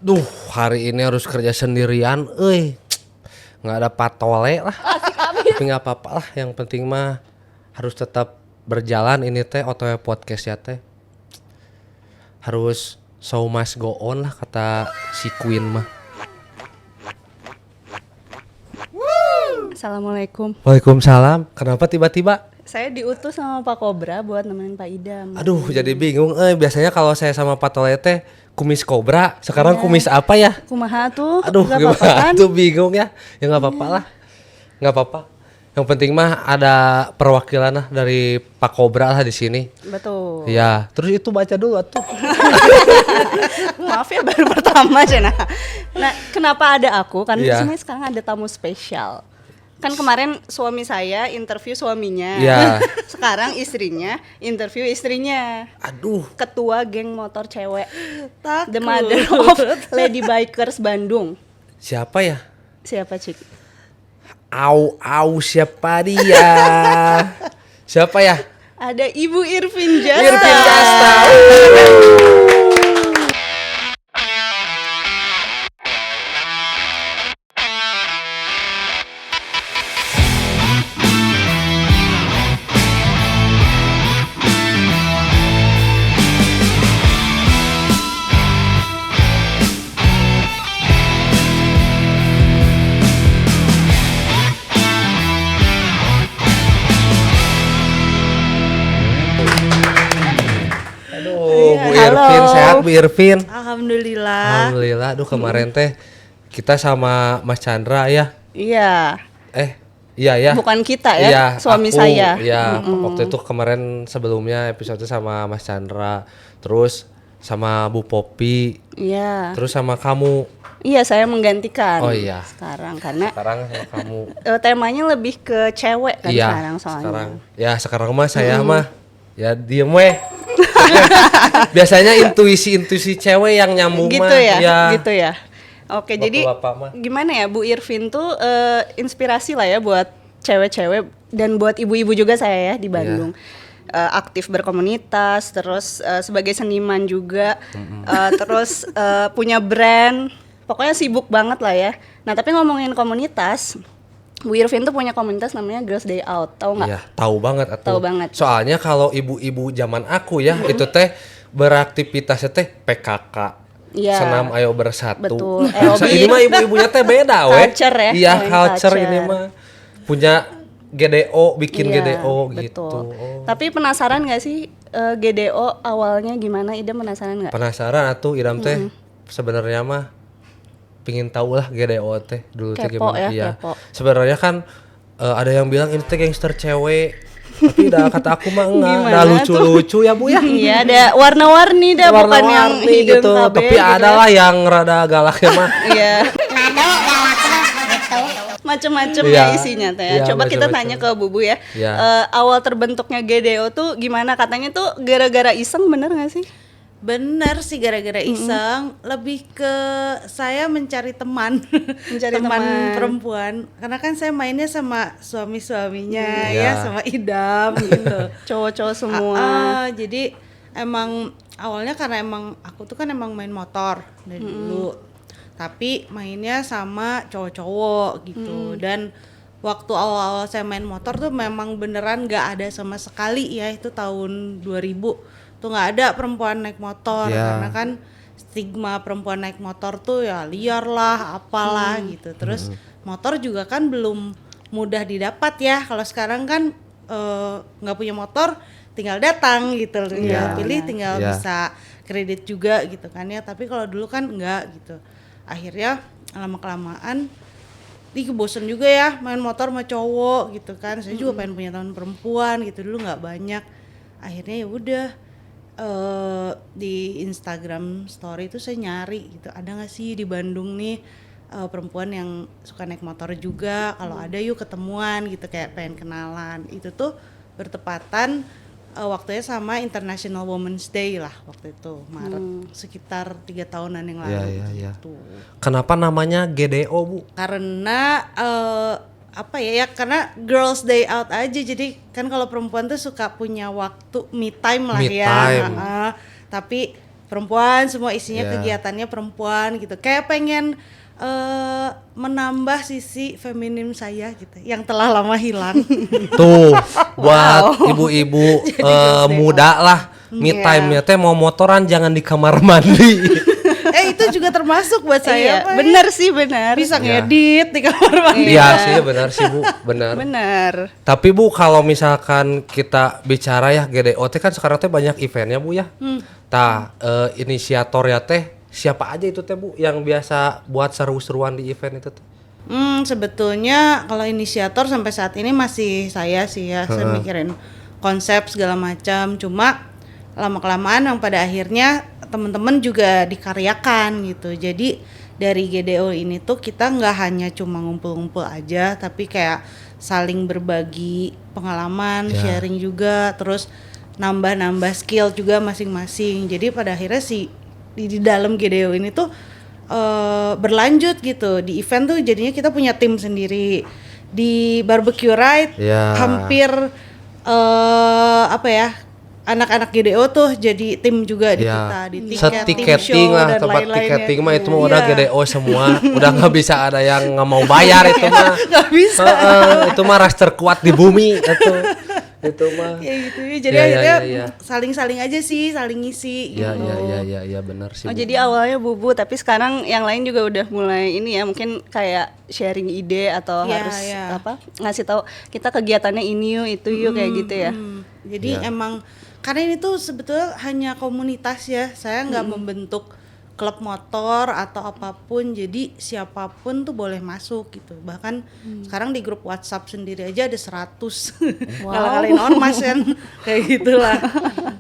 Duh, hari ini harus kerja sendirian, nggak ada patole lah. Tapi nggak apa-apa lah, yang penting mah harus tetap berjalan ini teh OTW podcast ya teh. Harus show must go on lah kata si Queen mah. Assalamualaikum. Waalaikumsalam. Kenapa tiba-tiba? Saya diutus sama Pak Kobra buat nemenin Pak Idam. Aduh, jadi bingung. Biasanya kalau saya sama Pak Tole teh kumis kobra, sekarang kumis apa ya? Kumaha tuh? Aduh, Gak gimana apa-apa kan? tuh bingung ya. Ya nggak apa-apa lah, nggak apa-apa. Yang penting mah ada perwakilan lah dari Pak Kobra lah di sini. Betul. Ya, terus itu baca dulu atuh. Maaf ya baru pertama Cena. Nah, kenapa ada aku? Karena Iya. di sini sekarang ada tamu spesial. Kan kemarin suami saya interview suaminya. Iya. Sekarang istrinya interview istrinya. Aduh, Ketua geng motor cewek. Takut. The mother of Lady Bikers Bandung. siapa ya? Siapa, Cik? Siapa dia? Siapa ya? Ada Ibu Irvin Jasta. Irvin Jasta. Aduh, Bu Halo. Irvin, sehat Bu Irvin? Alhamdulillah. Alhamdulillah. Aduh, kemarin teh kita sama Mas Chandra ya. Iya. Iya ya. Bukan kita ya, Iya, suami aku, saya. Iya, waktu itu kemarin sebelumnya episode sama Mas Chandra, terus sama Bu Popi, Iya. terus sama kamu. Iya, saya menggantikan. Oh, iya. Sekarang karena Sekarang sama kamu. temanya lebih ke cewek kan Iya, sekarang soalnya. sekarang. Ya, sekarang mah saya mah ya diem weh. Biasanya intuisi cewek yang nyambung Gitu mah. ya, gitu ya. Oke, jadi Bapak-bapak mah. gimana ya Bu Irvin tuh inspirasi lah ya buat cewek-cewek dan buat ibu-ibu juga saya ya di Bandung. Aktif berkomunitas, terus sebagai seniman juga, terus punya brand, pokoknya sibuk banget lah ya. Nah tapi ngomongin komunitas, Bu Irvin tuh punya komunitas namanya Girls Day Out, tahu nggak? Iya, tahu banget atuh. Tahu banget. Soalnya kalau ibu-ibu zaman aku ya, itu teh beraktivitasnya teh PKK. Iya. Senam ayo bersatu. Betul. Ini mah ibu-ibunya teh beda weh. Culture ya, Iya, ngomongin culture culture. ini mah. Punya GDO, bikin Iya, GDO betul. gitu. Oh. Tapi penasaran nggak sih GDO awalnya gimana? Ida penasaran nggak? Penasaran atuh Idam teh sebenarnya mah pingin tahu lah GDO teh dulu teh Kepo gimana. ya, Iya. kepo. Sebenarnya kan ada yang bilang ini teh gangster cewek. Tapi dah kata aku mah enggak, Gimana dah lucu-lucu ya Bu ya. Iya, ada warna-warni dah, bukan yang Warna-warni hidung gitu. KB Tapi gitu ada ya. lah yang rada galaknya mah. Iya. Macem-macem Iya. ya isinya teh. Iya, Coba kita macem-macem. tanya ke Bubu ya. Iya. Awal terbentuknya GDO tuh gimana? Katanya tuh gara-gara iseng, bener nggak sih? Bener sih gara-gara iseng, lebih ke saya mencari teman, Mencari teman. perempuan. Karena kan saya mainnya sama suami-suaminya Iya. ya, sama Idam gitu. Cowok-cowok semua. Jadi emang awalnya karena emang aku tuh kan emang main motor dari dulu. Tapi mainnya sama cowok-cowok gitu. Dan waktu awal-awal saya main motor tuh memang beneran gak ada sama sekali ya, itu tahun 2000 tuh nggak ada perempuan naik motor. Iya. Karena kan stigma perempuan naik motor tuh ya liar lah apalah gitu. Terus motor juga kan belum mudah didapat ya. Kalau sekarang kan nggak punya motor tinggal datang gitu, tinggal Iya. pilih, tinggal Iya. bisa kredit juga gitu kan ya. Tapi kalau dulu kan enggak gitu. Akhirnya lama kelamaan bosen juga ya main motor sama cowok gitu kan. Saya juga pengen punya teman perempuan gitu, dulu nggak banyak. Akhirnya ya udah di Instagram story itu saya nyari gitu, ada nggak sih di Bandung nih perempuan yang suka naik motor juga, kalau ada yuk ketemuan gitu, kayak pengen kenalan. Itu tuh bertepatan waktunya sama International Women's Day lah waktu itu, Maret, sekitar 3 tahunan yang lalu Iya. gitu. Kenapa namanya GDO Bu? Karena apa ya, karena Girls Day Out aja. Jadi kan kalau perempuan tuh suka punya waktu me time lah Me ya. time. Tapi perempuan, semua isinya Yeah. kegiatannya perempuan gitu. Kayak pengen menambah sisi feminim saya gitu, yang telah lama hilang. Tuh buat ibu-ibu muda lah, me time-nya teh mau motoran jangan di kamar mandi. Itu juga termasuk buat Iya, saya. Pak, benar sih, benar. bisa Iya. ngedit di kamar mandi. Iya sih benar sih Bu, benar. Benar. Tapi Bu kalau misalkan kita bicara ya GDO teh kan sekarang teh banyak eventnya Bu ya. Tah inisiatornya teh siapa aja itu teh Bu yang biasa buat seru-seruan di event itu teh? Sebetulnya kalau inisiator sampai saat ini masih saya sih ya. Saya mikirin konsep segala macam. Cuma lama-kelamaan yang pada akhirnya teman-teman juga dikaryakan gitu. Jadi dari GDO ini tuh kita nggak hanya cuma ngumpul-ngumpul aja, tapi kayak saling berbagi pengalaman, Ya. sharing juga, terus nambah-nambah skill juga masing-masing. Jadi pada akhirnya di dalam GDO ini tuh berlanjut gitu. Di event tuh jadinya kita punya tim sendiri. Di barbecue ride Ya. hampir anak-anak GDO tuh jadi tim juga di kita, di Setiketing lah, dan tempat lain-lainnya. tiketing mah itu mah udah Iya. GDO semua, udah nggak bisa ada yang nggak mau bayar itu mah. Nggak bisa. Itu mah ras terkuat di bumi itu mah. Kayak gitu ya. Jadi Iya, akhirnya iya. saling-saling aja sih, saling ngisi Iya gitu. iya benar sih. Oh, Bu. jadi awalnya Bubu, tapi sekarang yang lain juga udah mulai ini ya, mungkin kayak sharing ide atau Iya, harus iya. ngasih tahu kita kegiatannya ini yuk, itu yuk kayak gitu ya. Jadi Iya. emang karena ini tuh sebetulnya hanya komunitas ya. Saya nggak membentuk klub motor atau apapun. Jadi siapapun tuh boleh masuk gitu. Bahkan sekarang di grup WhatsApp sendiri aja ada 100. Kala-kalain ormas kan kayak gitulah.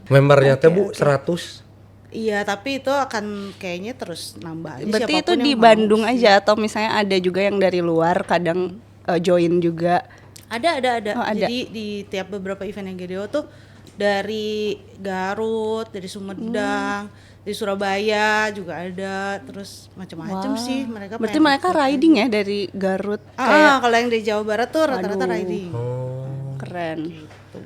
Membernya teh Bu 100. Iya, tapi itu akan kayaknya terus nambah aja. Berarti itu siapapun yang di mau Bandung sih. aja atau misalnya ada juga yang dari luar kadang join juga. Ada. Oh, ada. Jadi di tiap beberapa event yang GDO tuh dari Garut, dari Sumedang, dari Surabaya juga ada, terus macam-macam sih mereka. Berarti pengen mereka ikut. riding ya dari Garut. Kalau yang dari Jawa Barat tuh rata-rata Aduh. riding. Keren.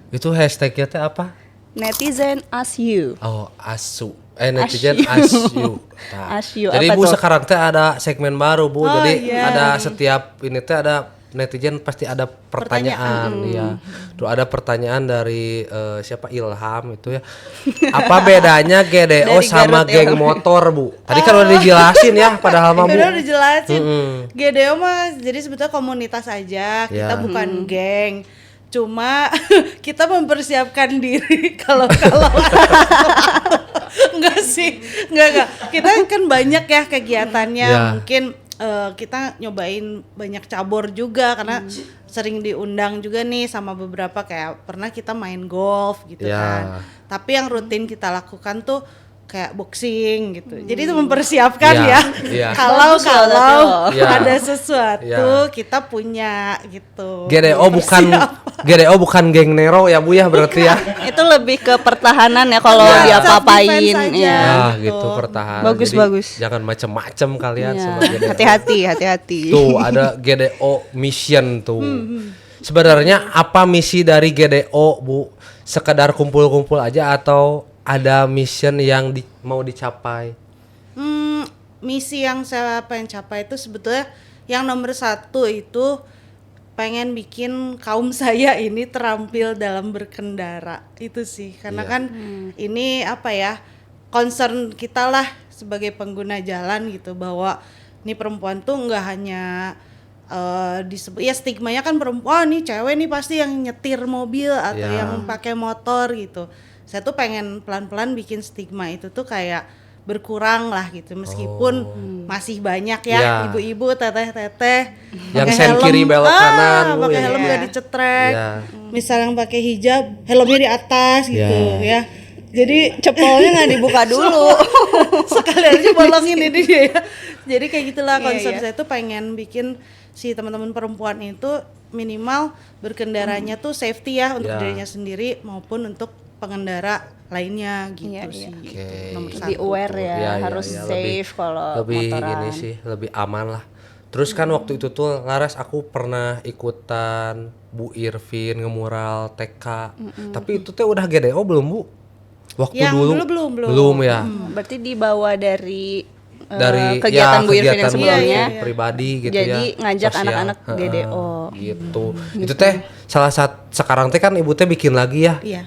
Itu hashtagnya teh apa? Netizen as you. Oh, asu. Netizen asu. Nah, Asu, jadi apa Bu tuh? sekarang teh ada segmen baru Bu. Jadi iya. ada setiap ini teh ada netizen pasti ada pertanyaan ya. Tuh ada pertanyaan dari siapa Ilham itu ya. Apa bedanya GDO Dari sama Garut ya. geng motor Bu? Tadi kan udah dijelasin ya padahal mah Bu. Udah dijelasin. GDO mah jadi sebetulnya komunitas aja, kita Ya. bukan geng. Cuma kita mempersiapkan diri kalau enggak sih, enggak. Kita kan banyak ya kegiatannya. Ya. Mungkin kita nyobain banyak cabur juga karena sering diundang juga nih sama beberapa, kayak pernah kita main golf gitu Ya. kan. Tapi yang rutin kita lakukan tuh kayak boxing gitu. Jadi itu mempersiapkan Ya, ya. iya. Kalau Bagus loh, kalau Tati. Ya. ada sesuatu Ya. kita punya gitu. GDO bukan geng Nero ya Bu ya berarti ya. Itu lebih ke pertahanan ya kalau Ya. diapa-apain Self-defense aja. ya. Ah gitu. gitu pertahanan. Bagus, Jadi bagus. jangan macem-macem kalian Iya. sama GDO. Hati-hati. Tuh ada GDO mission tuh. Sebenarnya apa misi dari GDO Bu? Sekedar kumpul-kumpul aja atau ada mission yang mau dicapai? Misi yang saya pengen capai itu sebetulnya yang nomor 1 itu pengen bikin kaum saya ini terampil dalam berkendara, itu sih karena Iya. kan ini apa ya, concern kita lah sebagai pengguna jalan gitu, bahwa nih perempuan tuh nggak hanya disebut ya, stigmanya kan perempuan nih cewek nih pasti yang nyetir mobil atau Ya. yang pakai motor gitu. Saya tuh pengen pelan-pelan bikin stigma itu tuh kayak berkurang lah gitu, meskipun masih banyak ya Ya. ibu-ibu, teteh-teteh Yang pakai sen helm, kiri belok kanan, Bu, pakai ya. helm nggak Iya. dicetrek, Ya. misal yang pakai hijab helmnya di atas gitu Ya. ya. Jadi Cepolnya nggak dibuka dulu. sekalian aja bolongin ini dia ya. Jadi kayak gitulah Iya, concern iya. saya tuh pengen bikin si teman-teman perempuan itu minimal berkendaranya tuh safety ya untuk Ya. dirinya sendiri maupun untuk pengendara lainnya gitu Iya, sih. iya. Gitu. Oke. Nomor Lebih satu. aware ya, Iya, harus iya, safe kalau lebih motoran. ini sih lebih aman lah. Terus kan waktu itu tuh Laras aku pernah ikutan Bu Irvin ngemural TK. Tapi itu teh udah GDO belum Bu? Waktu Yang dulu belum. belum ya. Berarti dibawa dari Dari kegiatan Bu Irvin yang kegiatan sebelumnya. pribadi gitu Jadi ya. ngajak sosial. anak-anak Heeh, GDO. gitu. Itu teh salah satu sekarang teh kan ibu teh bikin lagi ya. Iya.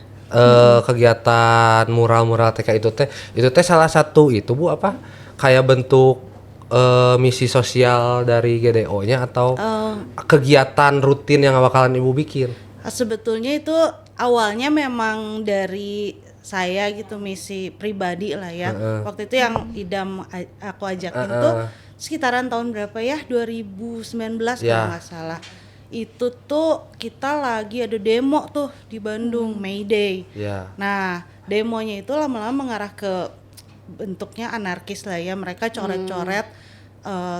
Kegiatan mural-mural TK itu teh salah satu itu Bu apa kayak bentuk misi sosial dari GDO-nya atau kegiatan rutin yang bakalan ibu bikin? Sebetulnya itu awalnya memang dari saya gitu, misi pribadi lah ya. Waktu itu yang idam aku ajakin tuh sekitaran tahun berapa ya, 2019 kalau nggak salah. Itu tuh kita lagi ada demo tuh di Bandung, May Day. Ya. Nah, demonya itu lama-lama mengarah ke bentuknya anarkis lah ya. Mereka coret-coret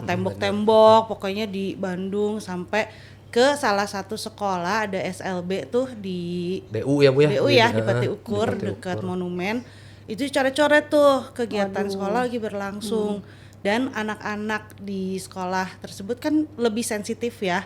tembok-tembok pokoknya di Bandung, sampai ke salah satu sekolah ada SLB tuh di DU ya Bu ya? DU ya, di Pati Ukur dekat monumen. Itu coret-coret tuh, kegiatan sekolah lagi berlangsung. Dan anak-anak di sekolah tersebut kan lebih sensitif ya.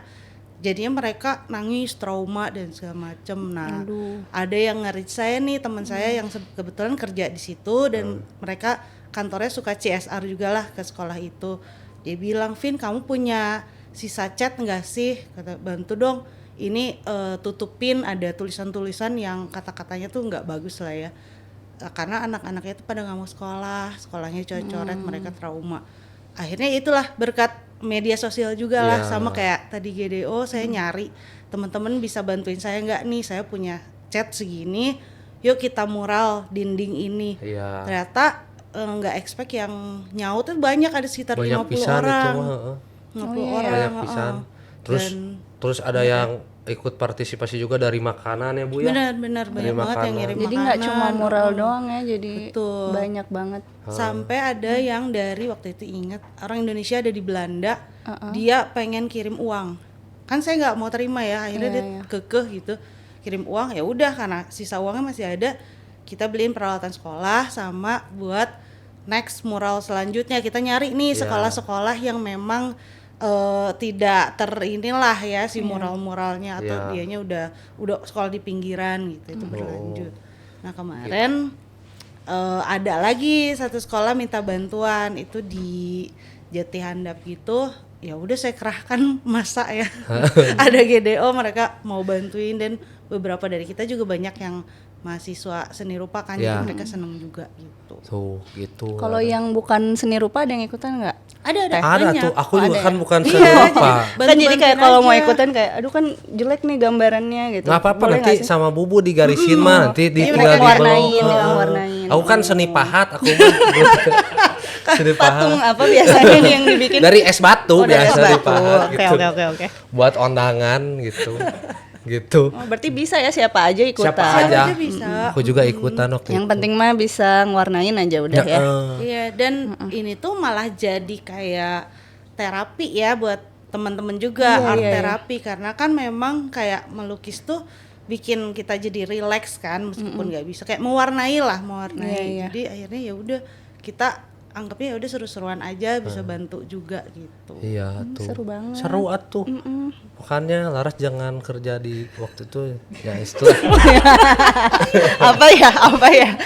Jadinya mereka nangis, trauma dan segala macem. Nah, ada yang nge-reach saya nih, teman saya yang kebetulan kerja di situ dan mereka kantornya suka CSR juga lah ke sekolah itu. Dia bilang, "Vin, kamu punya sisa cat nggak sih? Kata, bantu dong. Ini tutupin, ada tulisan-tulisan yang kata-katanya tuh nggak bagus lah ya. Karena anak-anaknya tuh pada nggak mau sekolah, sekolahnya coret-coret, mereka trauma." Akhirnya itulah berkat media sosial juga lah, sama kayak tadi GDO, saya nyari teman-teman bisa bantuin saya nggak nih, saya punya cat segini, yuk kita mural dinding ini. Ternyata nggak expect yang nyaut tuh banyak, ada sekitar banyak 50 pisan orang. itu 50 orang. banyak pisan. Terus ada yang ikut partisipasi juga dari makanan ya Bu ya? Benar-benar banyak banget yang ngirim Jadi makanan. nggak cuma mural doang ya, jadi Betul. banyak banget. Sampai ada yang dari waktu itu, ingat, orang Indonesia ada di Belanda, dia pengen kirim uang. Kan saya nggak mau terima ya, akhirnya dia kekeh gitu kirim uang. Ya udah, karena sisa uangnya masih ada, kita beliin peralatan sekolah sama buat next mural selanjutnya. Kita nyari nih sekolah-sekolah yang memang tidak inilah ya si mural-muralnya, atau dianya udah sekolah di pinggiran gitu, itu berlanjut. Nah kemarin ada lagi satu sekolah minta bantuan itu di Jati Handap gitu, ya udah saya kerahkan masa ya. Ada GDO, mereka mau bantuin, dan beberapa dari kita juga banyak yang mahasiswa seni rupa kan, jadi mereka seneng juga gitu. Tuh gitu. Kalau yang bukan seni rupa ada yang ikutan nggak? Ada Ada banyak. tuh, aku juga kan bukan Iya, seni rupa. Kan jadi kayak kalau mau aja. ikutan kayak, aduh kan jelek nih gambarannya gitu. Nggak apa-apa, Boleh nanti nggak sih? sama Bubu digarisin mah, nanti Iya, tinggal di warnain. Aku kan seni pahat, aku mah. Seni Patung pahat. apa biasanya nih yang dibikin? Dari es batu Oh, dari biasa es batu. dipahat Oke, gitu. oke. Buat ondangan gitu. Gitu. Oh, berarti bisa ya siapa aja ikutan. Siapa Siapa aja. aja bisa. Aku juga ikutan waktu Yang itu. penting mah bisa ngewarnain aja udah ya. Iya, dan ini tuh malah jadi kayak terapi ya buat teman-teman juga, art terapi, karena kan memang kayak melukis tuh bikin kita jadi relax kan, meskipun nggak bisa kayak mewarnai. Jadi akhirnya ya udah, kita anggapnya ya udah seru-seruan aja, bisa bantu juga gitu. Iya tuh. Seru banget. Seru atuh. Makanya Laras jangan kerja di waktu itu ya istilah. Apa ya?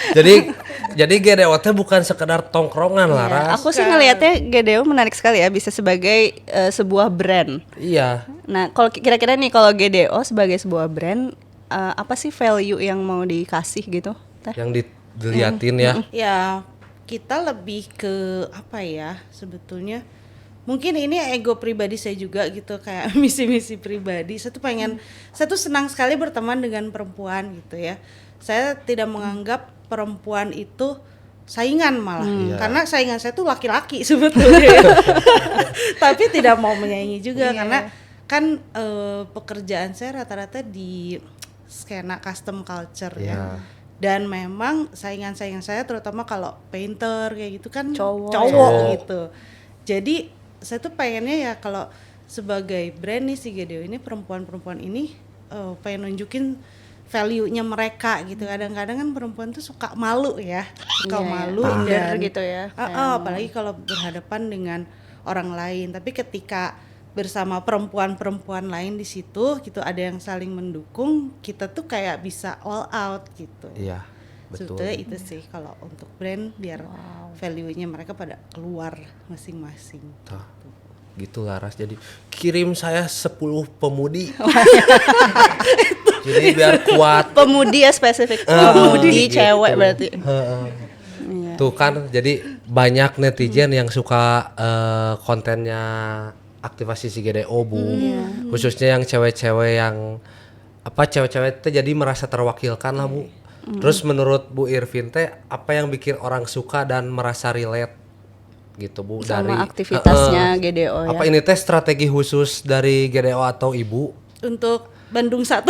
Jadi GDO teh bukan sekedar tongkrongan Laras. Aku sih ngelihatnya GDO menarik sekali ya, bisa sebagai sebuah brand. Iya. Nah, kalau kira-kira nih kalau GDO sebagai sebuah brand, apa sih value yang mau dikasih gitu? Teh? Yang diliatin ya. Ya, kita lebih ke apa ya sebetulnya, mungkin ini ego pribadi saya juga gitu, kayak misi-misi pribadi. Saya tuh senang sekali berteman dengan perempuan gitu ya. Saya tidak menganggap perempuan itu saingan malah, karena saingan saya tuh laki-laki sebetulnya. Tapi tidak mau menyaingi juga, karena kan pekerjaan saya rata-rata di skena custom culture ya. Dan memang saingan-saingan saya terutama kalau painter kayak gitu kan cowok gitu. Jadi saya tuh pengennya ya kalau sebagai brand nih si GDO ini, perempuan-perempuan ini pengen nunjukin value-nya mereka gitu. Kadang-kadang kan perempuan tuh suka malu ya, malu minder dan gitu ya. apalagi kalau berhadapan dengan orang lain. Tapi ketika bersama perempuan-perempuan lain di situ gitu, ada yang saling mendukung, kita tuh kayak bisa all out gitu. Iya. Betul. Sebetulnya itu sih kalau untuk brand biar value-nya mereka pada keluar masing-masing. Tah, gitu Laras. Jadi kirim saya 10 pemudi. Jadi biar kuat. Pemudi ya spesifik. Pemudi gitu. cewek berarti. Iya. Tuh kan, jadi banyak netizen yang suka kontennya aktivasi si GDO Bu. Khususnya yang cewek-cewek yang cewek-cewek itu jadi merasa terwakilkan lah Bu. Terus menurut Bu Irvin teh apa yang bikin orang suka dan merasa relate gitu Bu Sama dari aktivitasnya GDO ya. Apa ini teh strategi khusus dari GDO atau Ibu? Untuk Bandung 1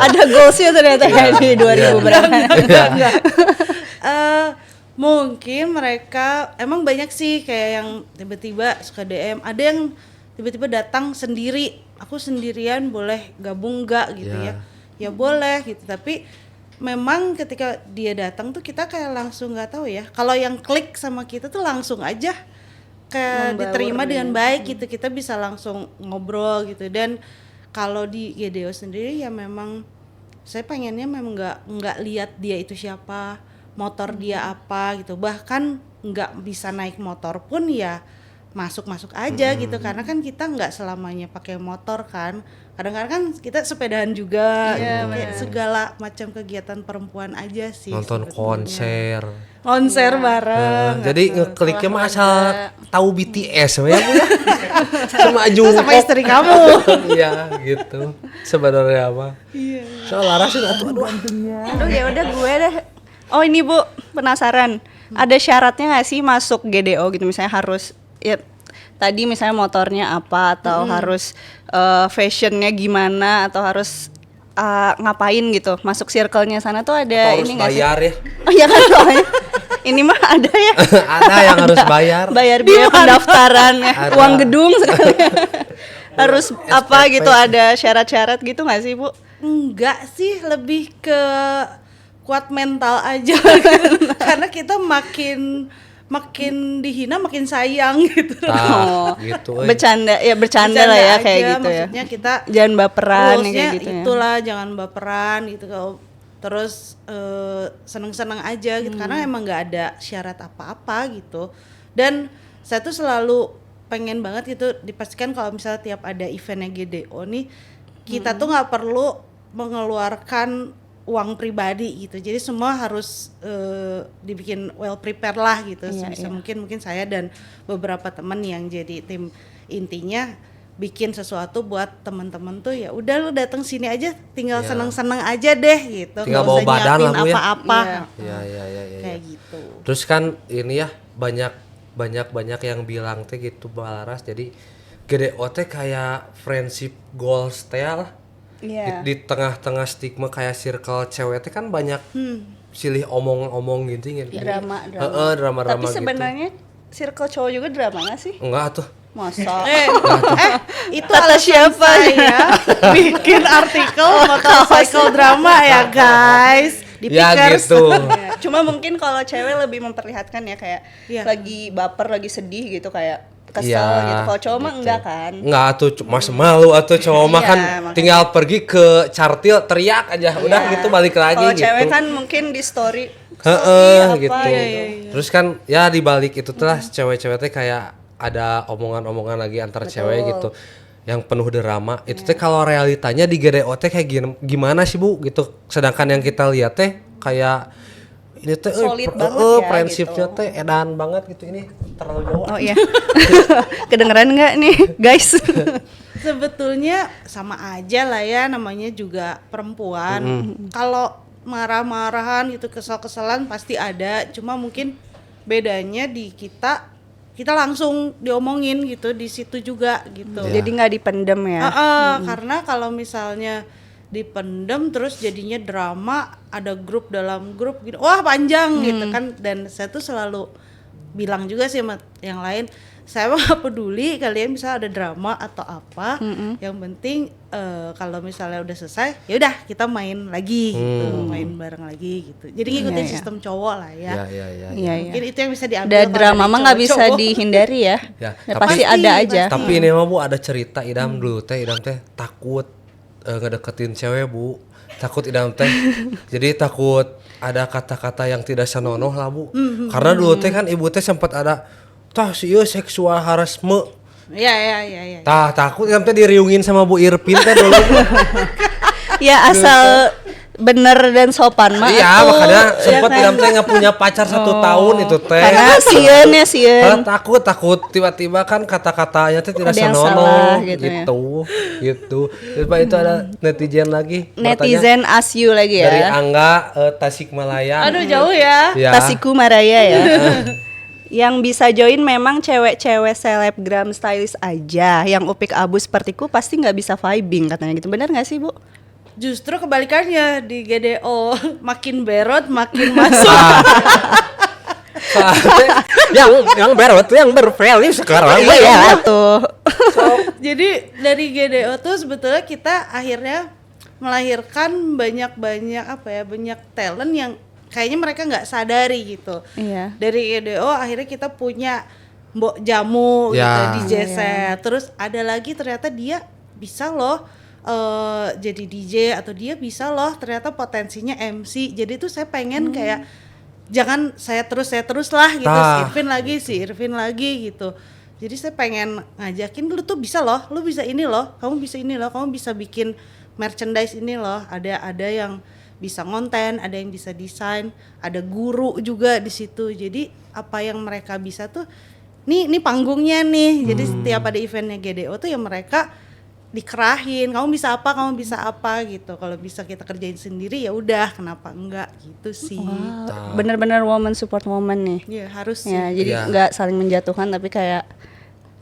Ada goalsnya ternyata ya di 2000 berapa. Mungkin mereka emang banyak sih kayak yang tiba-tiba suka DM, ada yang tiba-tiba datang sendiri, aku sendirian boleh gabung nggak gitu ya boleh gitu, tapi memang ketika dia datang tuh kita kayak langsung nggak tahu ya, kalau yang klik sama kita tuh langsung aja kayak diterima dengan baik gitu, kita bisa langsung ngobrol gitu. Dan kalau di GDO sendiri ya memang saya pengennya memang nggak lihat dia itu siapa, motor dia apa gitu, bahkan nggak bisa naik motor pun ya masuk aja gitu, karena kan kita nggak selamanya pakai motor kan, kadang-kadang kan kita sepedaan juga kayak segala macam kegiatan perempuan aja sih, Nonton sebetulnya. konser bareng jadi ngekliknya mah asal tahu BTS ya Bu ya. Sama sama istri kamu. Iya gitu sebenarnya apa. Soal Laras sih aduh. Aduh ya udah gue deh. Oh ini Bu, penasaran. Ada syaratnya nggak sih masuk GDO gitu, misalnya harus ya tadi misalnya motornya apa, atau harus fashionnya gimana, atau harus ngapain gitu masuk circle-nya sana tuh ada Atau ini harus nggak sih? bayar ya. Oh ya kan soalnya ini mah ada ya. Ada yang harus bayar. Bayar biaya pendaftarannya, Ada. uang gedung sekalian. Harus apa gitu, ada syarat-syarat gitu nggak sih Bu? Enggak sih, lebih ke kuat mental aja karena kita makin dihina makin sayang gitu. Oh, gitu. Bercanda lah ya kayak aja, gitu ya. maksudnya kita Jangan baperan ya, rulesnya kayak gitu ya. itulah, jangan baperan gitu. Kalau terus seneng-seneng aja gitu, karena emang nggak ada syarat apa-apa gitu. Dan saya tuh selalu pengen banget gitu dipastikan kalau misalnya tiap ada eventnya GDO nih, kita tuh nggak perlu mengeluarkan uang pribadi gitu, jadi semua harus dibikin well prepare lah gitu. Sebisa mungkin saya dan beberapa teman yang jadi tim intinya bikin sesuatu buat teman-teman tuh, ya udah lu datang sini aja, tinggal seneng-seneng aja deh gitu, Tinggal nggak bawa usah badan nyiapin lah, Bu, ya. apa-apa. Iya. Kayak gitu. Terus kan ini ya banyak yang bilang teh gitu Balaras, jadi GDO teh kayak friendship goals teh lah. Di tengah-tengah stigma kayak circle cewek teh kan banyak silih omong-omong gitu gitu. Drama. Drama Tapi gitu. sebenarnya circle cowok juga drama nggak sih? Enggak tuh. Masa? Itu Kata alasan siapa saya bikin artikel motorcycle drama ya guys, di Ya Pickers. gitu. Ya, cuma mungkin kalau cewek lebih memperlihatkan ya kayak lagi baper, lagi sedih gitu, kayak kesel gitu. Kalau cowok mah enggak kan? Enggak tuh, mas malu atau cowok mah kan makanya. tinggal pergi ke cartil teriak aja udah gitu balik lagi Kalau gitu. cewek kan mungkin di story Gitu. ya. Terus kan ya di balik itu tuh lah cewek-cewek teh kayak ada omongan-omongan lagi antar cewek gitu yang penuh drama. Itu teh kalau realitanya di GDO teh kayak gimana sih Bu gitu. Sedangkan yang kita lihat teh kayak ini teh Solid banget ya, prinsipnya gitu. teh edan banget gitu, ini terlalu jauh. Oh iya. Kedengeran nggak nih guys? Sebetulnya sama aja lah ya, namanya juga perempuan. Kalau marah-marahan gitu, kesel-keselan pasti ada, cuma mungkin bedanya di kita langsung diomongin gitu di situ juga gitu. Jadi nggak dipendem ya. Karena kalau misalnya dipendem terus jadinya drama, ada grup dalam grup gitu, wah panjang gitu kan. Dan saya tuh selalu bilang juga sih sama yang lain, saya mah gak peduli kalian misalnya ada drama atau apa, yang penting kalau misalnya udah selesai ya udah kita main lagi gitu, main bareng lagi gitu. Jadi ngikutin sistem cowok lah ya. Iya. Mungkin itu yang bisa diambil. Ada kalau drama dari mah nggak bisa cowok-cowok. dihindari ya. Ya, Pasti ada aja. Tapi ini mah Bu ada cerita Idam dulu teh, Idam teh takut ngedeketin cewek Bu. takut idam teh. Jadi takut ada kata-kata yang tidak senonoh lah Bu. Karena dulu teh kan ibu teh sempat ada tah sieun seksual harassment. Iya. Tah takut idam teh diriungin sama Bu Irpin teh dulu. Ya asal bener dan sopan mah. Iya, atuh, makanya ya sempat kan? idam teh nggak punya pacar 1 tahun itu teh. Karena sieun ya Karena sieun. takut tiba-tiba kan kata-katanya teh tidak Ada yang senonoh salah gitu ya. gitu. Terus Pak itu ada netizen lagi bertanya Netizen asyu lagi dari ya. Angga Tasikmalaya. Aduh jauh ya. Ya. Tasiku Maraya ya. Yang bisa join memang cewek-cewek selebgram stylist aja. Yang upik abu sepertiku pasti nggak bisa vibing katanya gitu. Bener nggak sih Bu? Justru kebalikannya di GDO makin berot makin masuk. yang baru tuh yang bervalue sekarang Iya tuh. Jadi dari GDO tuh sebetulnya kita akhirnya melahirkan banyak talent yang kayaknya mereka nggak sadari gitu. Iya. Dari GDO akhirnya kita punya Mbok Jamu gitu, Ya. DJ set. Terus ada lagi ternyata dia bisa loh jadi DJ atau dia bisa loh ternyata potensinya MC. Jadi tuh saya pengen kayak jangan saya terus lah gitu. Si Irvin lagi gitu. Jadi saya pengen ngajakin lu tuh bisa loh, lu bisa ini loh, kamu bisa ini loh, kamu bisa bikin merchandise ini loh. Ada yang bisa ngonten, ada yang bisa desain, ada guru juga di situ. Jadi apa yang mereka bisa tuh nih panggungnya nih. Jadi setiap ada eventnya GDO tuh ya mereka dikerahin, kamu bisa apa gitu. Kalau bisa kita kerjain sendiri ya udah, kenapa enggak gitu sih. Wow, bener-bener woman support woman nih. Ya harus sih. Ya, jadi Iya. nggak saling menjatuhkan tapi kayak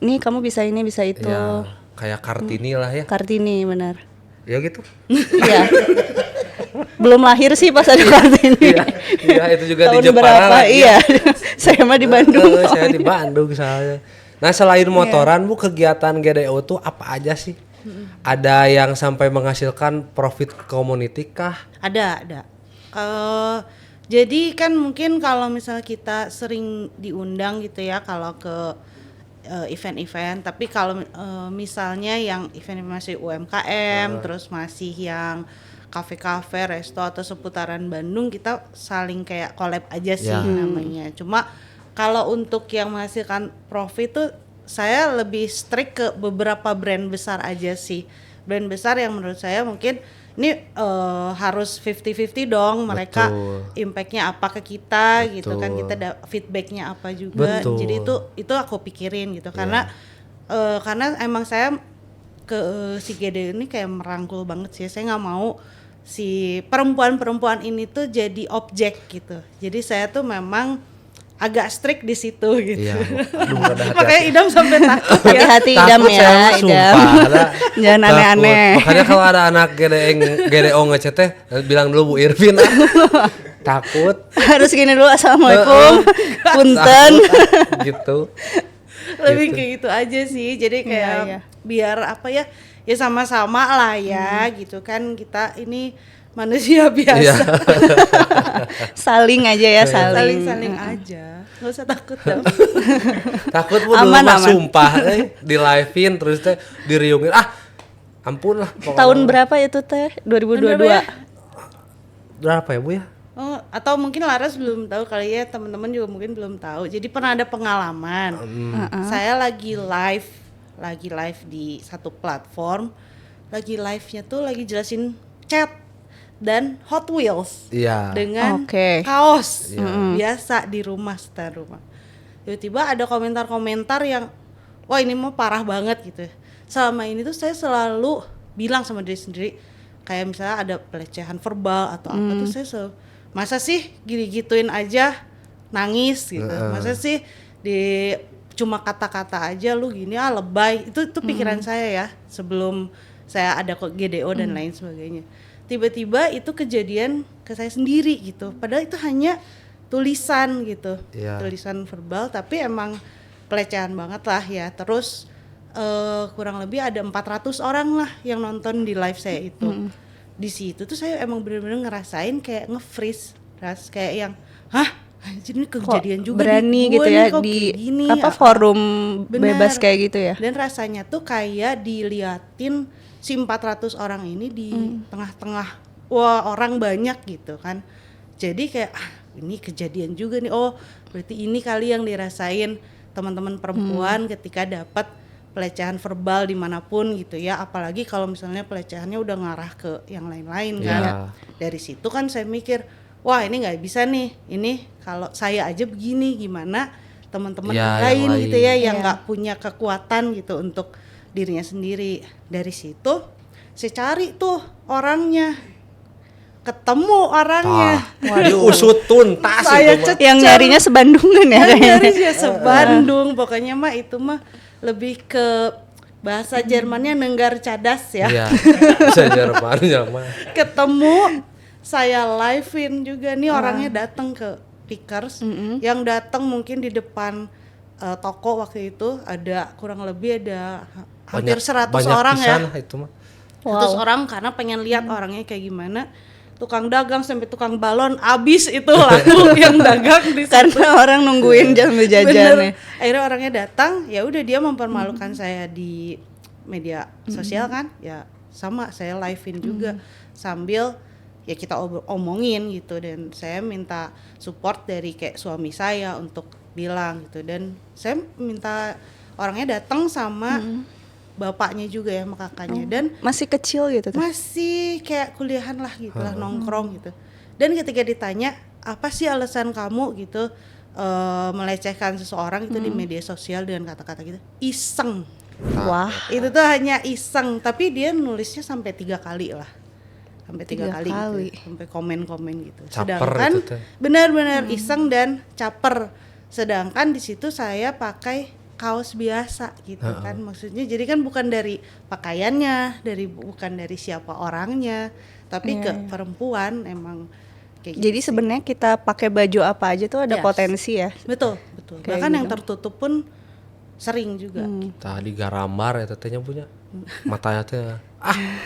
nih kamu bisa ini bisa itu. Ya, kayak Kartini lah ya. Kartini benar. Ya gitu. Iya. Belum lahir sih pas ada Kartini. Iya, itu juga Tahun di Jepara berapa? lagi. Iya. Saya mah di Bandung. Saya di Bandung soalnya. Nah, selain motoran Bu, kegiatan GDO tuh apa aja sih? Ada yang sampai menghasilkan profit community kah? Ada. Jadi kan mungkin kalau misalnya kita sering diundang gitu ya kalau ke event-event, tapi kalau misalnya yang event masih UMKM, terus masih yang kafe-kafe, resto atau seputaran Bandung, kita saling kayak collab aja sih Ya. namanya. Cuma kalau untuk yang menghasilkan profit tuh saya lebih strict ke beberapa brand besar aja sih. Brand besar yang menurut saya mungkin ini harus 50-50 dong, mereka Betul. impact-nya apa ke kita gitu kan, Betul. kita feedback-nya apa juga. Betul. Jadi itu aku pikirin gitu karena emang saya ke si GD ini kayak merangkul banget sih. Saya nggak mau si perempuan-perempuan ini tuh jadi objek gitu. Jadi saya tuh memang agak strict di situ gitu. Iya. Aduh, rada hati-hati. Makanya Idam sampai takut ya. Hati-hati Idam Takut ya, saya mah, Idam. sumpah, Jangan takut. aneh-aneh. Makanya kalau ada anak GDO ngechat teh bilang dulu Bu Irvin ah. Takut. Harus gini dulu, assalamualaikum, punten. Gitu. Lebih kayak gitu aja sih. Jadi kayak Iya. biar apa ya? Ya sama-sama lah ya gitu kan, kita ini manusia biasa. Iya. Saling aja ya, saling. Saling aja. Nggak usah takut dong. Takut Bu dulu Aman, mah aman. sumpah di live-in terus teh diriungin. Ampun lah. pokoknya. Tahun berapa itu teh? 2022. Berapa ya? Berapa ya Bu ya? Oh, atau mungkin Laras belum tahu kali ya, teman-teman juga mungkin belum tahu. Jadi pernah ada pengalaman. Saya lagi live di satu platform. Lagi live-nya tuh lagi jelasin cat dan Hot Wheels. Iya. Dengan Oke. kaos biasa di rumah, setel rumah. Tiba-tiba ada komentar-komentar yang wah ini mah parah banget gitu. Selama ini tuh saya selalu bilang sama diri sendiri, kayak misalnya ada pelecehan verbal atau apa tuh saya selalu, masa sih gini-gituin aja nangis gitu. Masa sih cuma kata-kata aja lu gini lebay. Itu pikiran saya ya sebelum saya ada kok GDO dan lain sebagainya. Tiba-tiba itu kejadian ke saya sendiri gitu. Padahal itu hanya tulisan gitu. Iya. Tulisan verbal tapi emang pelecehan banget lah ya. Terus kurang lebih ada 400 orang lah yang nonton di live saya itu. Di situ tuh saya emang benar-benar ngerasain kayak nge-freeze. Kayak yang anjir ini kejadian Kok juga berani di gue gitu nih, ya kok di kayak gini, forum Benar. bebas kayak gitu ya. Dan rasanya tuh kayak diliatin si 400 orang ini di tengah-tengah wah orang banyak gitu kan. Jadi kayak ini kejadian juga nih, oh berarti ini kali yang dirasain teman-teman perempuan ketika dapat pelecehan verbal dimanapun gitu ya, apalagi kalau misalnya pelecehannya udah ngarah ke yang lain-lain kan. Iya. Dari situ kan saya mikir, wah ini nggak bisa nih, ini kalau saya aja begini gimana teman-teman Ya, lain yang gitu ya lain. yang nggak punya kekuatan gitu untuk dirinya sendiri. Dari situ saya cari tuh orangnya, ketemu orangnya. Diusut tuntas Saya itu mah. Yang nyarinya sebandungan ya Yang kayaknya. dari dia sebandung, pokoknya mah itu mah lebih ke bahasa Jermannya nenggar cadas ya. Iya, bisa Jermannya mah. Ketemu, saya live-in juga nih orangnya datang ke Pickers, yang datang mungkin di depan toko waktu itu ada kurang lebih ada hampir 100 orang ya. pisan itu mah. 100 orang karena pengen lihat orangnya kayak gimana. Tukang dagang sampai tukang balon abis itu laku yang dagang di situ. Karena orang nungguin jam jajannya. Bener. Akhirnya orangnya datang, ya udah dia mempermalukan saya di media sosial kan, ya sama saya live-in juga sambil ya kita omongin gitu, dan saya minta support dari kayak suami saya untuk bilang gitu, dan saya minta orangnya datang sama bapaknya juga ya, sama kakaknya, dan Masih kecil gitu tuh. masih kayak kuliahan lah gitu lah, nongkrong gitu. Dan ketika ditanya apa sih alasan kamu gitu melecehkan seseorang itu di media sosial dengan kata-kata gitu, iseng. Wah, Itu tuh hanya iseng, tapi dia nulisnya sampai 3 kali lah, sampai 3 3 kali kali. gitu, sampai komen-komen gitu. Caper Sedangkan itu teh. benar-benar iseng dan caper. Sedangkan di situ saya pakai kaos biasa gitu kan, maksudnya jadi kan bukan dari pakaiannya, bukan dari siapa orangnya, tapi ke perempuan emang kayak jadi gitu. sebenarnya kita pakai baju apa aja tuh ada Yes. potensi ya. Betul. Kayak Bahkan yang gitu. tertutup pun sering juga. Tadi garambar ya tetenya punya. Matanya teh.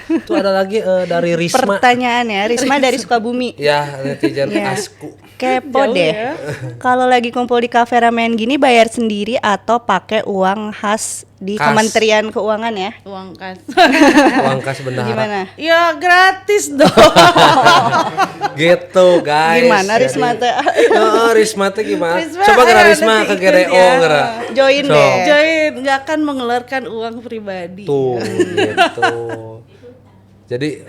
Itu ada lagi dari Risma. Pertanyaan ya, Risma dari Sukabumi. Ya, netizen Iya. asku. Kepo Jauh deh. ya. Kalau lagi kumpul di kafe ramen gini bayar sendiri atau pakai uang khas di Kas. Kementerian Keuangan ya? Uang kas. Uang kas bendahara. Gimana? Ya gratis dong. Gitu, guys. Gimana Risma teh? Risma teh gimana? Risma, Coba gerak ayo Risma nanti ke ikut GDO ya. gerak. Join So. deh. Join, nggak akan mengeluarkan uang pribadi. Tuh, gitu. Jadi,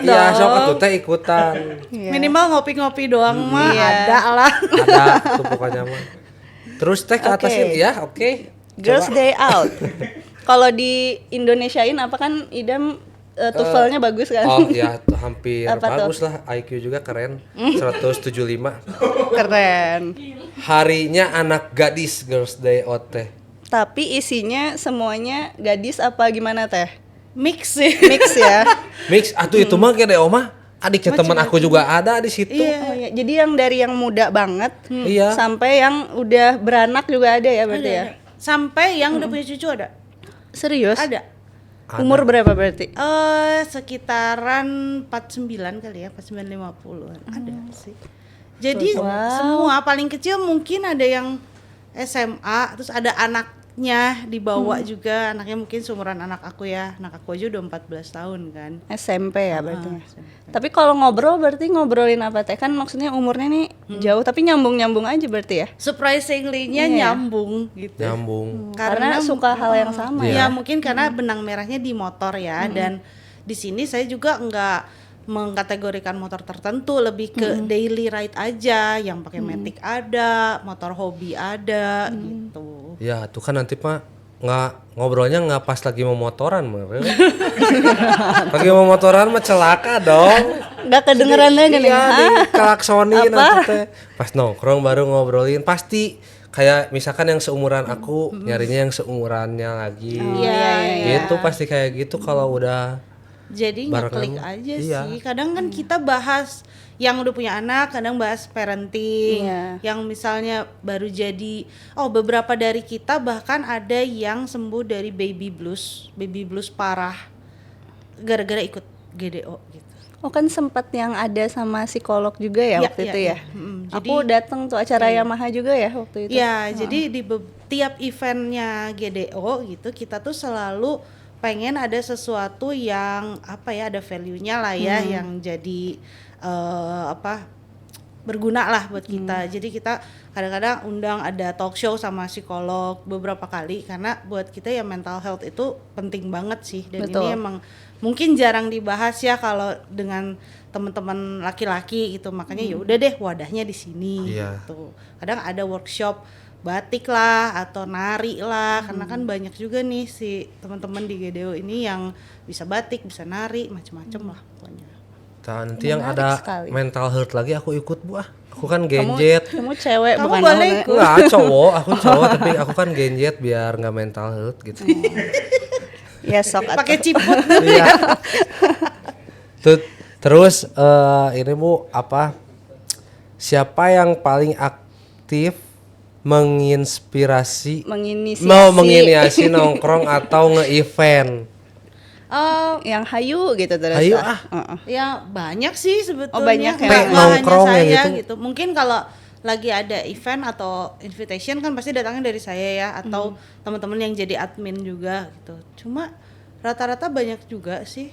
iya sok atuh teh ikutan. Iya. Minimal ngopi-ngopi doang mah Iya. ada lah. Ada tuh pokoknya mah. Terus teh ke atas Oke. ini ya, oke. Girls Coba. Day Out. Kalau di Indonesiain apa kan Idam TOEFL-nya bagus kan? Oh iya, tuh hampir Apa tuh? bagus lah, IQ juga keren. 175. Keren. Harinya anak gadis Girls Day Out teh. Tapi isinya semuanya gadis apa gimana teh? Mix sih. Mix ya. Mix atuh itu mah GDO mah adiknya teman aku juga ada di situ. Oh, iya. Jadi yang dari yang muda banget Iya. sampai yang udah beranak juga ada ya berarti ya? Sampai yang udah punya cucu ada. Serius? Ada. Umur berapa berarti? Sekitaran 49 kali ya, 49-50-an ada sih. Jadi semua paling kecil mungkin ada yang SMA, terus ada anaknya dibawa juga, anaknya mungkin seumuran anak aku ya. Anak aku aja udah 14 tahun kan. SMP ya berarti. SMP. Tapi kalau ngobrol berarti ngobrolin apa teh? Kan maksudnya umurnya nih jauh tapi nyambung-nyambung aja berarti ya? Surprisingly-nya Iya. nyambung gitu. Nyambung. Karena suka hal yang sama Ya ya. mungkin karena benang merahnya di motor ya, dan di sini saya juga nggak mengkategorikan motor tertentu, lebih ke daily ride aja, yang pakai matic ada, motor hobi ada gitu. Ya, tuh kan nanti Pak ngobrolnya nggak pas lagi mau motoran mah. Lagi mau motoran mah celaka dong. Nggak kedengeran lagi nih. Iya, Hah? dikelaksonin Apa? nanti teh. Pas nongkrong baru ngobrolin pasti kayak misalkan yang seumuran aku nyarinya yang seumurannya lagi. Gitu pasti kayak gitu kalau udah Jadi barengan. ngeklik aja Iya. sih. Kadang kan kita bahas yang udah punya anak, kadang bahas parenting. Iya. Yang misalnya baru jadi, beberapa dari kita bahkan ada yang sembuh dari baby blues parah gara-gara ikut GDO gitu. Oh kan sempat yang ada sama psikolog juga ya waktu itu ya? Aku datang tuh acara Yamaha juga ya waktu itu. Ya, jadi di tiap eventnya GDO gitu kita tuh selalu pengen ada sesuatu yang apa ya, ada value-nya lah ya, yang jadi berguna lah buat kita. Jadi kita kadang-kadang undang ada talk show sama psikolog beberapa kali, karena buat kita ya mental health itu penting banget sih, dan Betul. ini emang mungkin jarang dibahas ya kalau dengan teman-teman laki-laki gitu. Makanya ya udah deh wadahnya di sini gitu. Kadang ada workshop batik lah atau nari lah, karena kan banyak juga nih si teman-teman di GDO ini yang bisa batik, bisa nari, macam-macam lah pokoknya. Nanti yang Menarik ada sekali. mental health lagi aku ikut Bu. Aku kan genjet. Kamu cewek Kamu bukan boleh homo. ikut. Enggak, aku cowok tapi aku kan genjet biar nggak mental health gitu. Ya sok Pakai atuh. ciput. Iya. Terus ini Bu, apa siapa yang paling aktif menginisiasi nongkrong atau nge-event? Yang hayu gitu terus. Hayu Ya banyak sih sebetulnya. Oh, banyak ya. Nggak hanya Nongkrong ya saya gitu. gitu. Mungkin kalau lagi ada event atau invitation kan pasti datangnya dari saya ya, atau teman-teman yang jadi admin juga gitu. Cuma rata-rata banyak juga sih.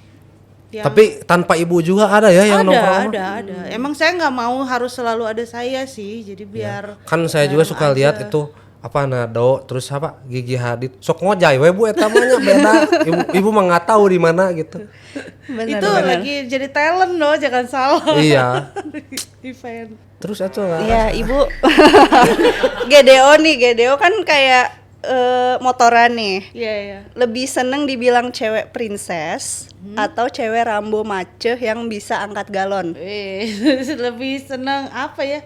Tapi tanpa ibu juga ada ya yang nongkrong? Ada. Emang saya nggak mau harus selalu ada saya sih. Jadi biar Kan saya juga suka aja. lihat itu apa Nado, terus apa Gigi Hadid sok ngojay we Bu eta mah nya beda. Ibu mah nggak tahu di mana gitu. Bener, itu bener. lagi jadi talent loh, jangan salah. Iya. Event. Terus itu lah. Iya ibu. GDO kan kayak motoran nih. Iya. Lebih seneng dibilang cewek princess atau cewek Rambo maceh yang bisa angkat galon. Lebih seneng apa ya?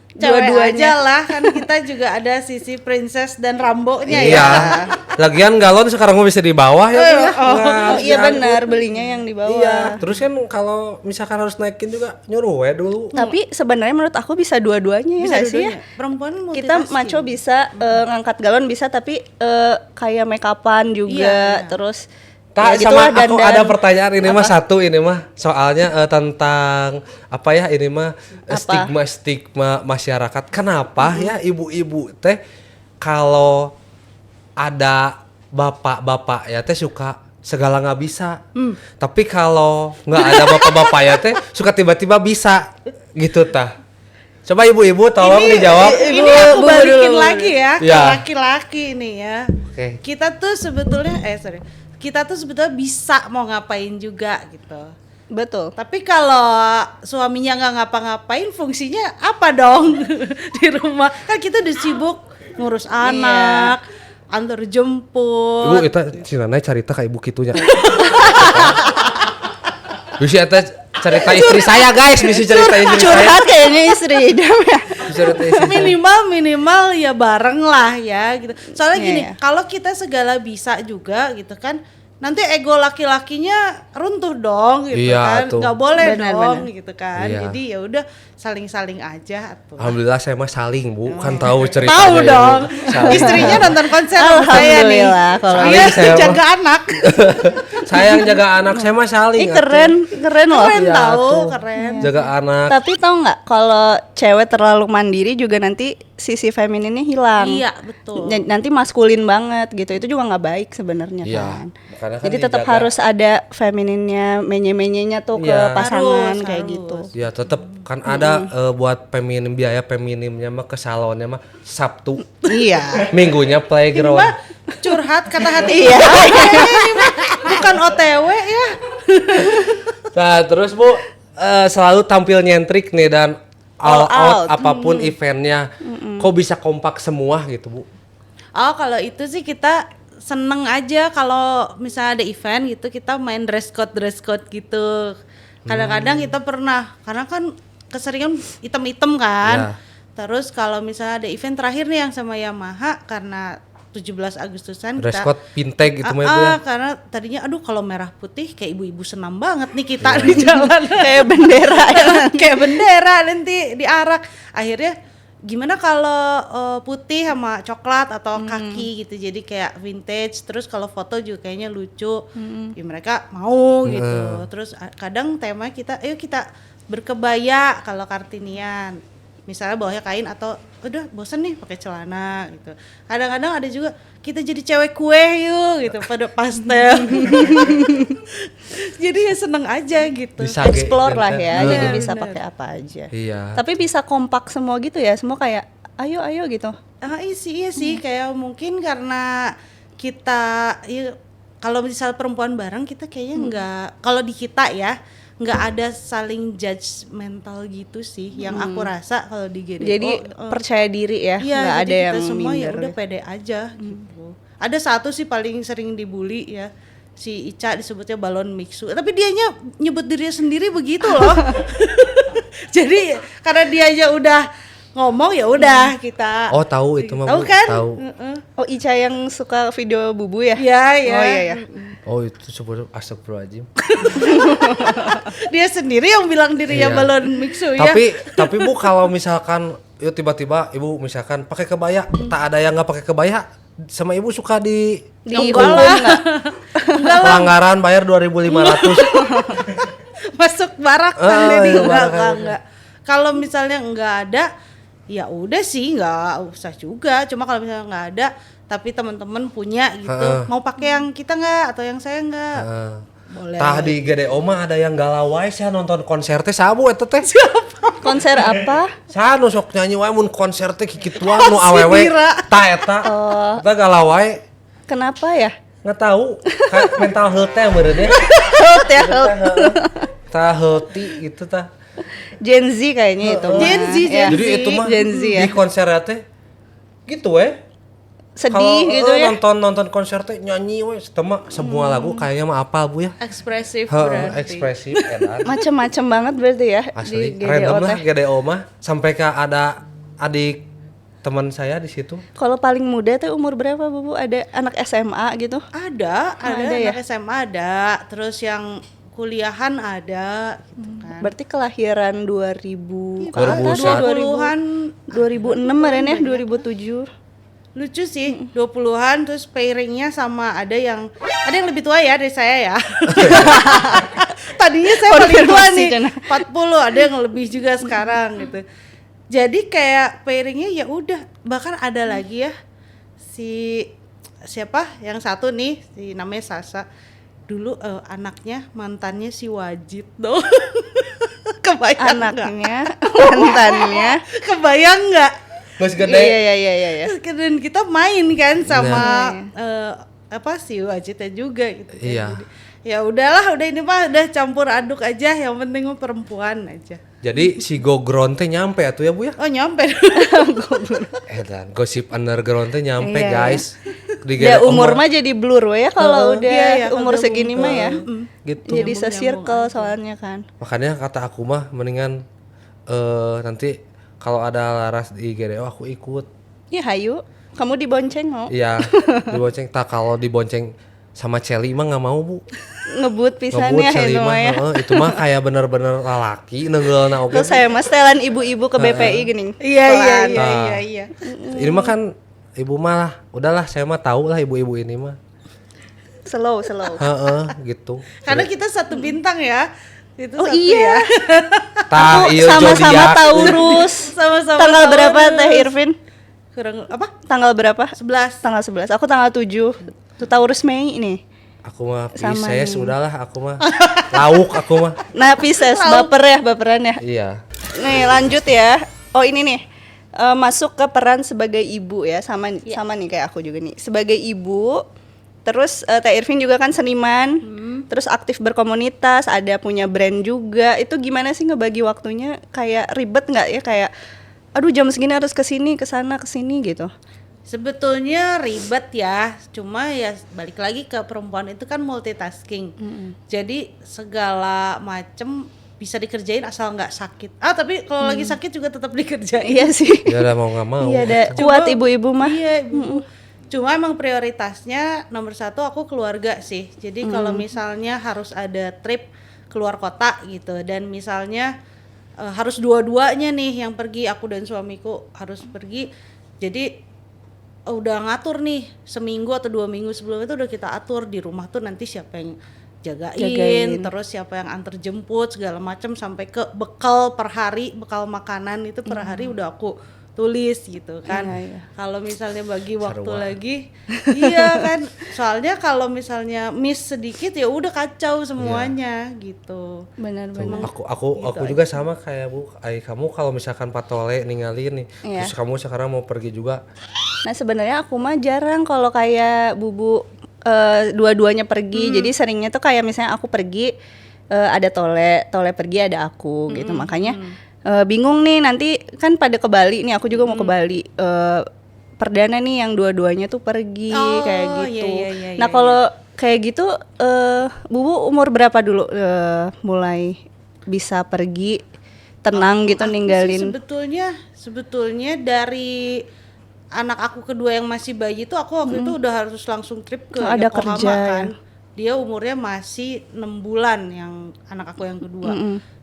Dua-duanya. Cewek aja lah, kan kita juga ada sisi princess dan Rambo-nya Iya. ya. Lagian galon sekarang mah bisa di bawah ya Bu ya. Oh, Nggak harus iya diangkut. benar, belinya yang di bawah. Iya. Terus kan kalau misalkan harus naikin juga nyuruh we dulu. Tapi sebenarnya menurut aku bisa dua-duanya ya Bisa nggak sih ya? dua-duanya. Perempuan Kita multitasking. maco bisa ngangkat galon bisa, tapi kayak make upan juga, Iya. terus Kak, ya gitu sama lah, aku dandan. ada pertanyaan ini mah satu ini mah soalnya tentang apa ya ini mah stigma masyarakat. Kenapa ya ibu-ibu teh kalau ada bapak-bapak ya teh suka segala nggak bisa. Tapi kalau nggak ada bapak-bapak ya teh suka tiba-tiba bisa gitu tah. Coba ibu-ibu tolong dijawab. Ini aku balikin dulu. lagi ya ke Ya. laki-laki nih ya. Oke. Kita tuh sebetulnya bisa mau ngapain juga gitu. Betul. Tapi kalau suaminya nggak ngapa-ngapain, fungsinya apa dong di rumah? Kan kita udah sibuk ngurus anak, antar Ibu jemput. itu cinana cerita kayak ibu kitunya. Bisa cerita istri saya guys, bisa cerita istri saya. Curhat kayaknya istri idam ya. Bisa cerita istri saya. Minimal ya bareng lah ya gitu. Soalnya Iya, gini, iya. kalau kita segala bisa juga gitu kan, nanti ego laki-lakinya runtuh dong gitu Iya, kan. tuh. Nggak boleh Benar, dong benar. gitu kan. Iya. Jadi ya udah saling-saling aja tuh. Alhamdulillah saya mah saling Bu, kan tahu ceritanya. Tahu ya, Bu. dong. Saling. Istrinya nonton konser sama saya nih. Alhamdulillah, kalau Dia saya mah. jaga anak. Saya yang jaga anak, saya mah saling. Ih keren loh. Keren Iya, tahu, tuh. keren. Jaga anak. Tapi tau nggak kalau cewek terlalu mandiri juga nanti sisi femininnya hilang. Iya, betul. Nanti maskulin banget gitu. Itu juga nggak baik sebenarnya Iya, kan. makanya kan Jadi tetap dijaga. harus ada femininnya, menye-menyenya tuh ke Iya. pasangan Harus, kayak harus. gitu. Ya tetap kan ada buat biaya feminimnya mah ke salonnya mah Sabtu. Iya. Minggunya playground. Wah, curhat kata hati. Iya. Ini mah bukan OTW ya. Nah terus Bu selalu tampil nyentrik nih dan all All out out. apapun eventnya. Kok bisa kompak semua gitu Bu? Oh, kalau itu sih kita seneng aja kalau misalnya ada event gitu, kita main dress code gitu. Kadang-kadang kita pernah, karena kan keseringan item-item kan. Ya. Terus kalau misalnya ada event terakhir nih yang sama Yamaha, karena 17 Agustusan Dress kita code pintek gitu mah Bu ya. karena tadinya aduh kalau merah putih kayak ibu-ibu senam banget nih kita di jalan Kayak bendera ya. kayak bendera nanti diarak. Akhirnya gimana kalau putih sama coklat atau kaki gitu, jadi kayak vintage. Terus kalau foto juga kayaknya lucu, ya mereka mau gitu. Terus kadang tema kita, ayo kita berkebaya kalau Kartinian. misalnya bawahnya kain atau udah bosen nih pakai celana gitu. Kadang-kadang ada juga kita jadi cewek kue yuk gitu pada pastel. Jadi ya seneng aja gitu. Bisa Explore lah ya, Iya, jadi bisa bener. pakai apa aja. Iya. Tapi bisa kompak semua gitu ya, semua kayak ayo gitu. Iya sih kayak mungkin karena kita ya, kalau misal perempuan bareng kita kayaknya nggak, kalau di kita ya nggak ada saling judgmental gitu sih yang aku rasa kalau di GDO. Jadi percaya diri ya, Iya, nggak ada jadi yang kita semua ya minder. udah pede aja gitu. Ada satu sih paling sering dibully ya, si Ica disebutnya balon mixu, tapi dianya nyebut dirinya sendiri begitu loh. Jadi karena dia aja udah ngomong ya udah kita. Oh tahu itu mah Tahu Bu, kan? tahu. Oh Ica yang suka video bubu ya? Iya ya. Oh iya ya. Oh itu sebelum astagfirullahaladzim. Dia sendiri yang bilang dirinya Iya. balon mixu ya. Tapi Bu kalau misalkan yuk tiba-tiba Ibu misalkan pakai kebaya, tak ada yang nggak pakai kebaya, sama Ibu suka di Dihukum lah. nggak? pelanggaran bayar 2.500. Masuk barak Ah, kan jadi iya, barak. enggak. Kalau misalnya enggak ada, ya udah sih enggak usah juga. Cuma kalau misalnya enggak ada, tapi teman-teman punya gitu, mau pakai yang kita enggak atau yang saya enggak? Boleh. Tah di GDO mah ada yang galau wae saya nonton konser teh sabu eta teh. Konser apa? Saya nu sok nyanyi wae mun konser teh kikituan nu awewe. Dira. Tah eta. Eta galau wae. Kenapa ya? Nggak tahu. Kayak mental health teh meureun ya. Health ya, health. Tah healthy gitu tah. Gen Z kayaknya itu. mah. Gen Z, Ya. Jadi itu mah Gen Z ya. di konser teh gitu we. Sedih Kalau gitu ya. nonton konser teh nyanyi we semua lagu kayaknya mah apal Bu ya. Ekspresif Heeh, berarti. ekspresif edan. Macem-macem banget berarti ya Asli di GDO random lah teh. GDO mah sampai ke ada adik teman saya di situ. Kalau paling muda tuh umur berapa Bu? Ada anak SMA gitu? Ada ada ya? anak SMA ada, terus yang kuliahan ada gitu kan. Berarti kelahiran 2000 ke Baru atas, busan. 20-an 2006 kemarin ya, 2007. lucu sih, 20-an terus pairingnya sama ada yang lebih tua ya dari saya ya. Tadinya saya paling tua Konfirmasi, nih, Cana. 40, ada yang lebih juga sekarang gitu. Jadi kayak pairingnya ya udah, bahkan ada lagi ya si siapa yang satu nih, si namanya Sasa. Dulu anaknya mantannya si Wajid dong. Kebayang nggak? Anaknya, mantannya. Kebayang nggak? Geus Iya gede. iya. Dan kita main kan sama Iya. apa sih Wajidnya juga gitu kan. Iya. Jadi, ya udahlah, udah ini mah udah campur aduk aja, yang penting mah perempuan aja. Jadi si Gogron teh nyampe atuh ya Bu ya. Oh nyampe. Dan gosip underground teh nyampe Iya, guys. Di Ya GDO umur mah jadi blur ya kalau udah iya, umur kalau segini mah ya. gitu. Jadi se-circle soalnya kan. Makanya kata aku mah mendingan nanti kalau ada laras di GDO aku ikut. Ya hayu, kamu dibonceng mau? Iya, dibonceng. Tak kalau dibonceng sama Celi mah nggak mau Bu. Ngebut Ngebut pisannya Celi itu mah, mah ya. itu mah kayak bener-bener lalaki neungeulna oge. Terus saya mah setelan ibu-ibu ke BPI gini. Iya Pelan. iya. Ini mah kan ibu mah lah, udahlah saya mah tahu lah ibu-ibu ini mah. Slow. Heeh, gitu. Karena kita satu bintang ya. Itu Oh satu iya. ya. Tah, Aku ieu sama-sama zodiak. Taurus. Sama-sama Tanggal Taurus. berapa Teh Irvin? Kurang apa? Tanggal berapa? 11. Tanggal 11. Aku tanggal 7. Tuh Taurus Mei ini. Aku mah Sama Pisces, nih. udahlah aku mah. Lauk aku mah. Nah, Pisces, baperan ya. Iya. Nih, lanjut ya. Oh, ini nih. Masuk ke peran sebagai ibu ya, sama nih kayak aku juga nih. Sebagai ibu, terus Teh Irvin juga kan seniman. Terus aktif berkomunitas, ada punya brand juga. Itu gimana sih ngebagi waktunya? Kayak ribet nggak ya, kayak aduh jam segini harus kesini, kesana, kesini gitu. Sebetulnya ribet ya, cuma ya balik lagi ke perempuan itu kan multitasking. Jadi segala macem bisa dikerjain asal nggak sakit. Tapi kalau lagi sakit juga tetap dikerjain. Iya sih. Ya udah mau nggak mau. Iya, ada kuat ibu-ibu mah. Iya, Ibu. Cuma emang prioritasnya nomor satu aku keluarga sih. Jadi kalau misalnya harus ada trip keluar kota gitu, dan misalnya harus dua-duanya nih yang pergi, aku dan suamiku harus pergi. Jadi udah ngatur nih seminggu atau 2 minggu sebelum itu udah kita atur di rumah tuh nanti siapa yang Jagain. terus siapa yang antar jemput segala macam sampai ke bekal per hari, bekal makanan itu per hari udah aku tulis gitu kan. Iya. Kalau misalnya bagi waktu Sarua. lagi, iya kan. Soalnya kalau misalnya miss sedikit ya udah kacau semuanya gitu. Benar-benar. Aku juga sama kayak Bu. Kamu kalau misalkan patole ninggalin nih, Iya. terus kamu sekarang mau pergi juga. Nah sebenarnya aku mah jarang kalau kayak Bubu dua-duanya pergi. Jadi seringnya tuh kayak misalnya aku pergi ada Tole pergi ada aku gitu. Makanya bingung nih nanti kan pada ke Bali nih, aku juga mau ke Bali. Perdana nih yang dua-duanya tuh pergi kayak gitu. Iya, Nah kalau kayak gitu Bubu umur berapa dulu mulai bisa pergi tenang gitu Aku sih ninggalin? sebetulnya dari anak aku kedua yang masih bayi tuh aku waktu itu udah harus langsung trip ke Ada Yokohama kerja, kan. Dia umurnya masih 6 bulan yang anak aku yang kedua.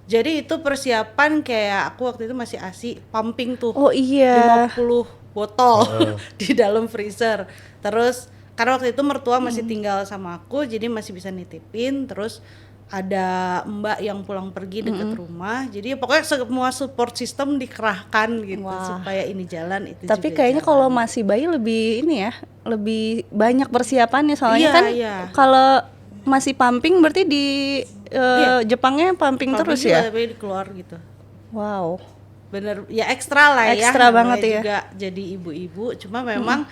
Jadi itu persiapan kayak aku waktu itu masih ASI pumping tuh. Oh iya. 50 botol di dalam freezer. Terus karena waktu itu mertua masih tinggal sama aku jadi masih bisa nitipin, terus ada mbak yang pulang pergi dekat rumah. Jadi pokoknya semua support system dikerahkan gitu Wah. supaya ini jalan itu Tapi juga kayaknya jalan. kalau masih bayi lebih ini ya, lebih banyak persiapannya soalnya Iya, kan iya. kalau masih pumping berarti di Jepangnya pumping Pumping terus juga ya. tapi keluar gitu. Wow. Bener ya ekstra lah ya. Ekstra namanya banget ya. juga jadi ibu-ibu. Cuma memang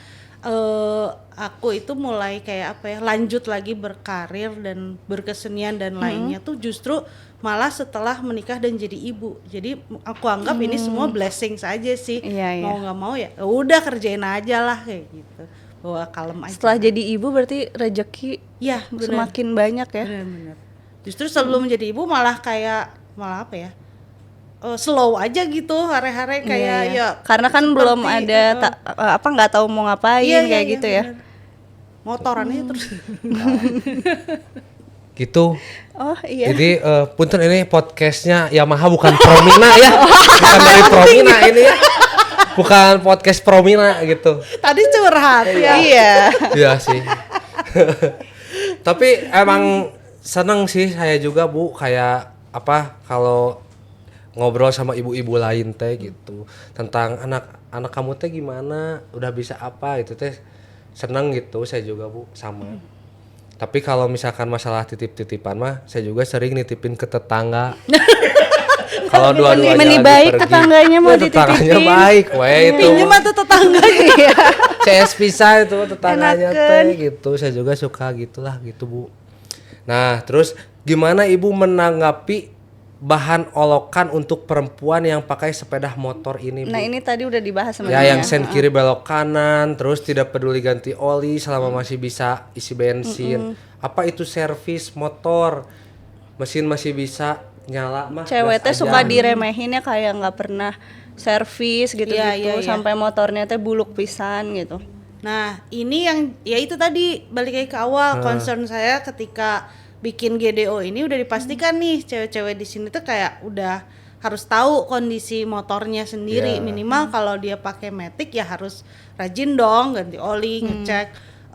aku itu mulai kayak apa ya, lanjut lagi berkarir dan berkesenian dan lainnya tuh justru malah setelah menikah dan jadi ibu. Jadi aku anggap ini semua blessing saja sih. Iya, iya. Mau nggak mau ya udah kerjain aja lah kayak gitu. Bawa kalem aja. Setelah jadi ibu berarti rezeki ya bener. semakin banyak ya. Bener. Justru sebelum menjadi ibu malah apa ya? Slow aja gitu hari-hari kayak Iya, iya. ya Karena kan seperti, belum ada apa nggak tahu mau ngapain iya, kayak iya, gitu ya. bener. Motoran aja terus. Gitu. Oh iya. Jadi punten ini podcastnya Yamaha bukan Promina ya. Bukan dari Promina ini ya. Bukan podcast Promina gitu. Tadi curhat ya. Iya. Iya sih. Tapi emang seneng sih saya juga Bu, kayak apa kalau ngobrol sama ibu-ibu lain teh gitu tentang anak kamu teh gimana, udah bisa apa gitu teh, seneng gitu. Saya juga Bu sama. Tapi kalau misalkan masalah titip-titipan mah saya juga sering nitipin ke tetangga. Kalau dua-duanya Meni lagi baik pergi, tetangganya mau ya, tetangganya dititipin. baik, weh itu. Pinjem atau tetangganya. Iya. CS pisah itu tetangganya Enakeun. teh gitu. Saya juga suka gitulah gitu Bu. Nah terus gimana Ibu menanggapi bahan olokan untuk perempuan yang pakai sepeda motor ini Bu? Nah ini tadi udah dibahas Ya sebenarnya. yang sen kiri belok kanan, terus tidak peduli ganti oli selama masih bisa isi bensin. Apa itu servis motor? Mesin masih bisa nyala mah. Cewek teh gas suka aja. diremehin ya kayak nggak pernah servis gitu-gitu Iya, iya. sampai motornya teh buluk pisan gitu. Nah, ini yang ya itu tadi balik lagi ke awal concern saya ketika bikin GDO ini udah dipastikan nih cewek-cewek di sini tuh kayak udah harus tahu kondisi motornya sendiri. Iya. Minimal kalau dia pakai Matic ya harus rajin dong ganti oli, ngecek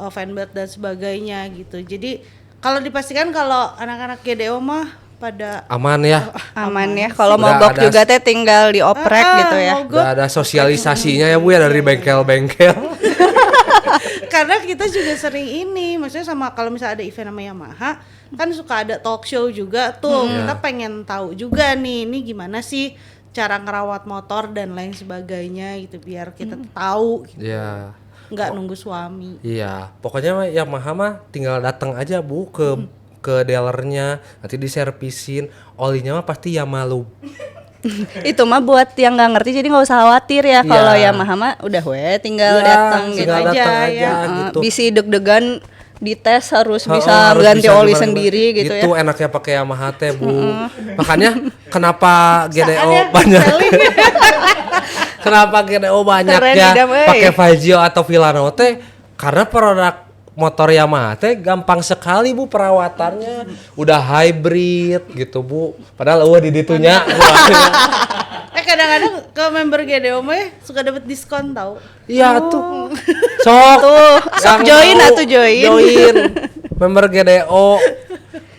fan belt dan sebagainya gitu. Jadi kalau dipastikan kalau anak-anak GDO mah pada Aman ya. Aman ya. Kalau Udah mogok ada- juga teh tinggal dioprek gitu ya. mogok. Udah ada sosialisasinya ya Bu ya dari bengkel-bengkel. Karena kita juga sering ini, maksudnya sama kalau misalnya ada event sama Yamaha, kan suka ada talk show juga tuh. Kita pengen tahu juga nih, ini gimana sih cara ngerawat motor dan lain sebagainya gitu biar kita tahu gitu. Iya. Nggak nunggu suami. Iya, pokoknya mah Yamaha mah tinggal datang aja Bu ke dealernya, nanti diservisin, olinya mah pasti Yamalub. Itu mah buat yang nggak ngerti jadi nggak usah khawatir ya. Iya. Kalau Yamaha mah udah tinggal Iya, datang gitu tinggal aja datang aja, ya. gitu. Bisi deg-degan dites harus Heeh, bisa harus ganti bisa oli gimana-gimana. sendiri gitu Gitu ya. enaknya pakai Yamaha teh Bu. Makanya kenapa GDO Soalnya banyak selling. kenapa GDO banyak Keren, ya Idam, euy. pakai Fazio atau Villano teh karena produk motor Yamaha teh gampang sekali Bu perawatannya. Udah hybrid gitu Bu. Padahal di ditunya. Kadang-kadang ke member GDO mah suka dapat diskon tau. Iya tuh. Sok. Tuh, sok Yang join mau atuh join. Member GDO.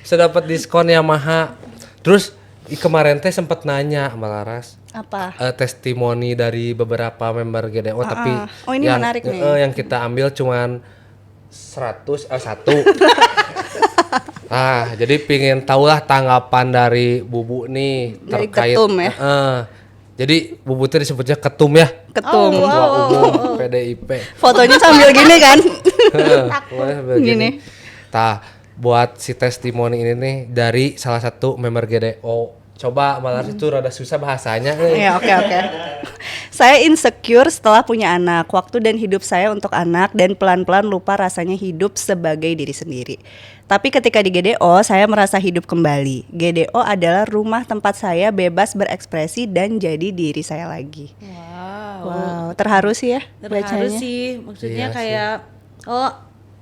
bisa dapat diskon Yamaha. Terus kemarin teh sempat nanya sama Laras Apa? testimoni dari beberapa member GDO tapi Oh, ini yang menarik nih. yang kita ambil cuman 100 satu. Jadi pingin tahulah tanggapan dari Bubu nih Dari terkait ketum ya? jadi Bubu teh disebutnya ketum ya. Ketum. Ketua umum PDIP. Fotonya sambil gini kan? Gini. Buat si testimoni ini nih dari salah satu member GDO. Coba malah itu rada susah bahasanya. Iya, oke. Saya insecure setelah punya anak. Waktu dan hidup saya untuk anak dan pelan-pelan lupa rasanya hidup sebagai diri sendiri. Tapi ketika di GDO, saya merasa hidup kembali. GDO adalah rumah tempat saya bebas berekspresi dan jadi diri saya lagi. Wow, terharu sih ya Terharu bacanya. sih, maksudnya Iya kayak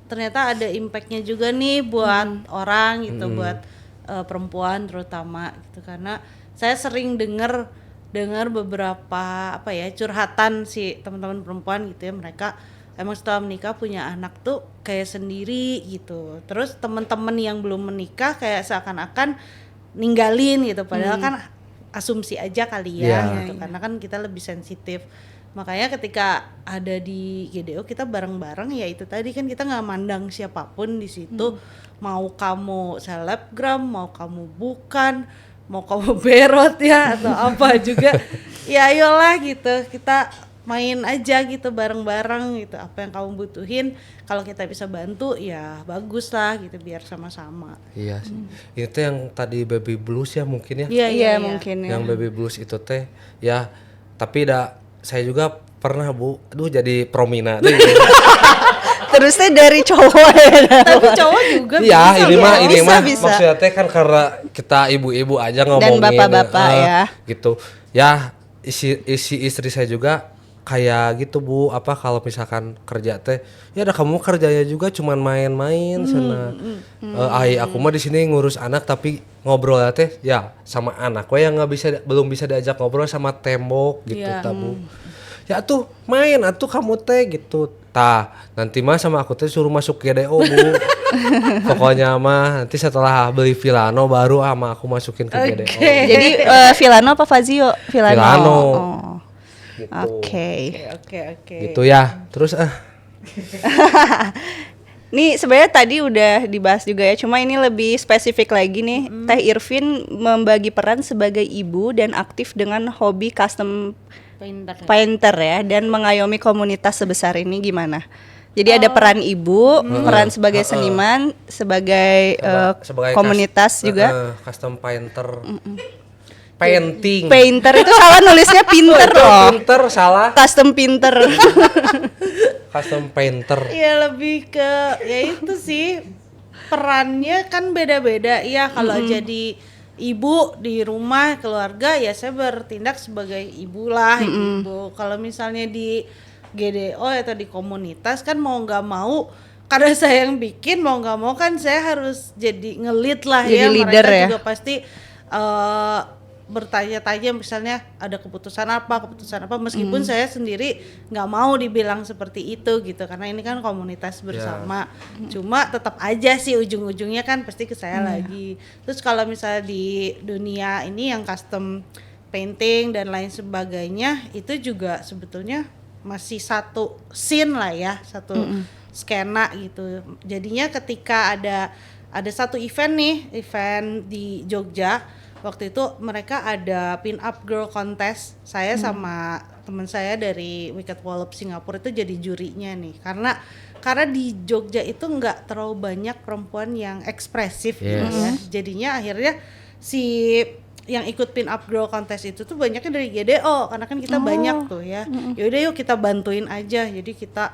ternyata ada impactnya juga nih buat orang gitu, buat perempuan terutama gitu, karena saya sering dengar beberapa curhatan si teman-teman perempuan gitu ya, mereka emang setelah menikah punya anak tuh kayak sendiri gitu, terus teman-teman yang belum menikah kayak seakan-akan ninggalin gitu, padahal kan asumsi aja kali ya gitu, karena kan kita lebih sensitif. Makanya ketika ada di GDO kita bareng-bareng, ya itu tadi kan kita nggak mandang siapapun di situ, mau kamu selebgram, mau kamu bukan, mau kamu berot ya atau apa juga, ya ayolah gitu, kita main aja gitu bareng-bareng gitu, apa yang kamu butuhin kalau kita bisa bantu ya bagus lah gitu, biar sama-sama. Iya sih. Itu yang tadi baby blues ya mungkin ya. Iya, mungkin ya. Yang baby blues itu teh ya, tapi saya juga pernah Bu, jadi promina deh. Terusnya dari cowok ya. Tapi cowok juga Iya, ini mah bisa. maksudnya teh kan karena kita ibu-ibu aja ngomongin bapak-bapak ya. gitu. Ya, isi istri saya juga kayak gitu Bu, kalau misalkan kerja teh ya ada kamu kerjanya juga cuman main-main sana. Aku mah di sini ngurus anak tapi ngobrol teh ya sama anak we yang belum bisa diajak ngobrol sama tembok gitu Bu. Ya tuh main atuh kamu teh gitu. Nanti mah sama aku teh suruh masuk GDO Bu. Pokoknya mah nanti setelah beli Villano baru sama aku masukin ke GDO. Jadi Villano apa Fazio? Villano. Gitu. Oke. Gitu ya. Terus Nih sebenarnya tadi udah dibahas juga ya, cuma ini lebih spesifik lagi nih. Teh Irvin membagi peran sebagai ibu dan aktif dengan hobi custom painter ya, dan mengayomi komunitas sebesar ini gimana? Jadi ada peran ibu, peran sebagai seniman, sebagai komunitas juga. Custom painter. Painting. Painter itu salah nulisnya pinter loh. Pinter salah. Custom pinter. Custom painter. Ya lebih ke ya itu sih, perannya kan beda-beda ya. Kalau jadi ibu di rumah keluarga ya saya bertindak sebagai ibu lah, ibu. Kalau misalnya di GDO atau di komunitas kan mau nggak mau, karena saya yang bikin, mau nggak mau kan saya harus jadi ngelit lah, Jadi ya leader mereka ya. juga pasti bertanya-tanya misalnya ada keputusan apa, meskipun saya sendiri nggak mau dibilang seperti itu gitu, karena ini kan komunitas bersama. Cuma tetap aja sih ujung-ujungnya kan pasti ke saya lagi. Terus kalau misalnya di dunia ini yang custom painting dan lain sebagainya, itu juga sebetulnya masih satu scene lah ya, satu skena gitu. Jadinya ketika ada satu event di Jogja, waktu itu mereka ada pin up girl contest, saya sama teman saya dari Wicked Wallop Singapura itu jadi jurinya nih, karena di Jogja itu nggak terlalu banyak perempuan yang ekspresif gitu ya. Jadinya akhirnya si yang ikut pin up girl contest itu tuh banyaknya dari GDO, karena kan kita banyak tuh ya. Yaudah yuk kita bantuin aja. Jadi kita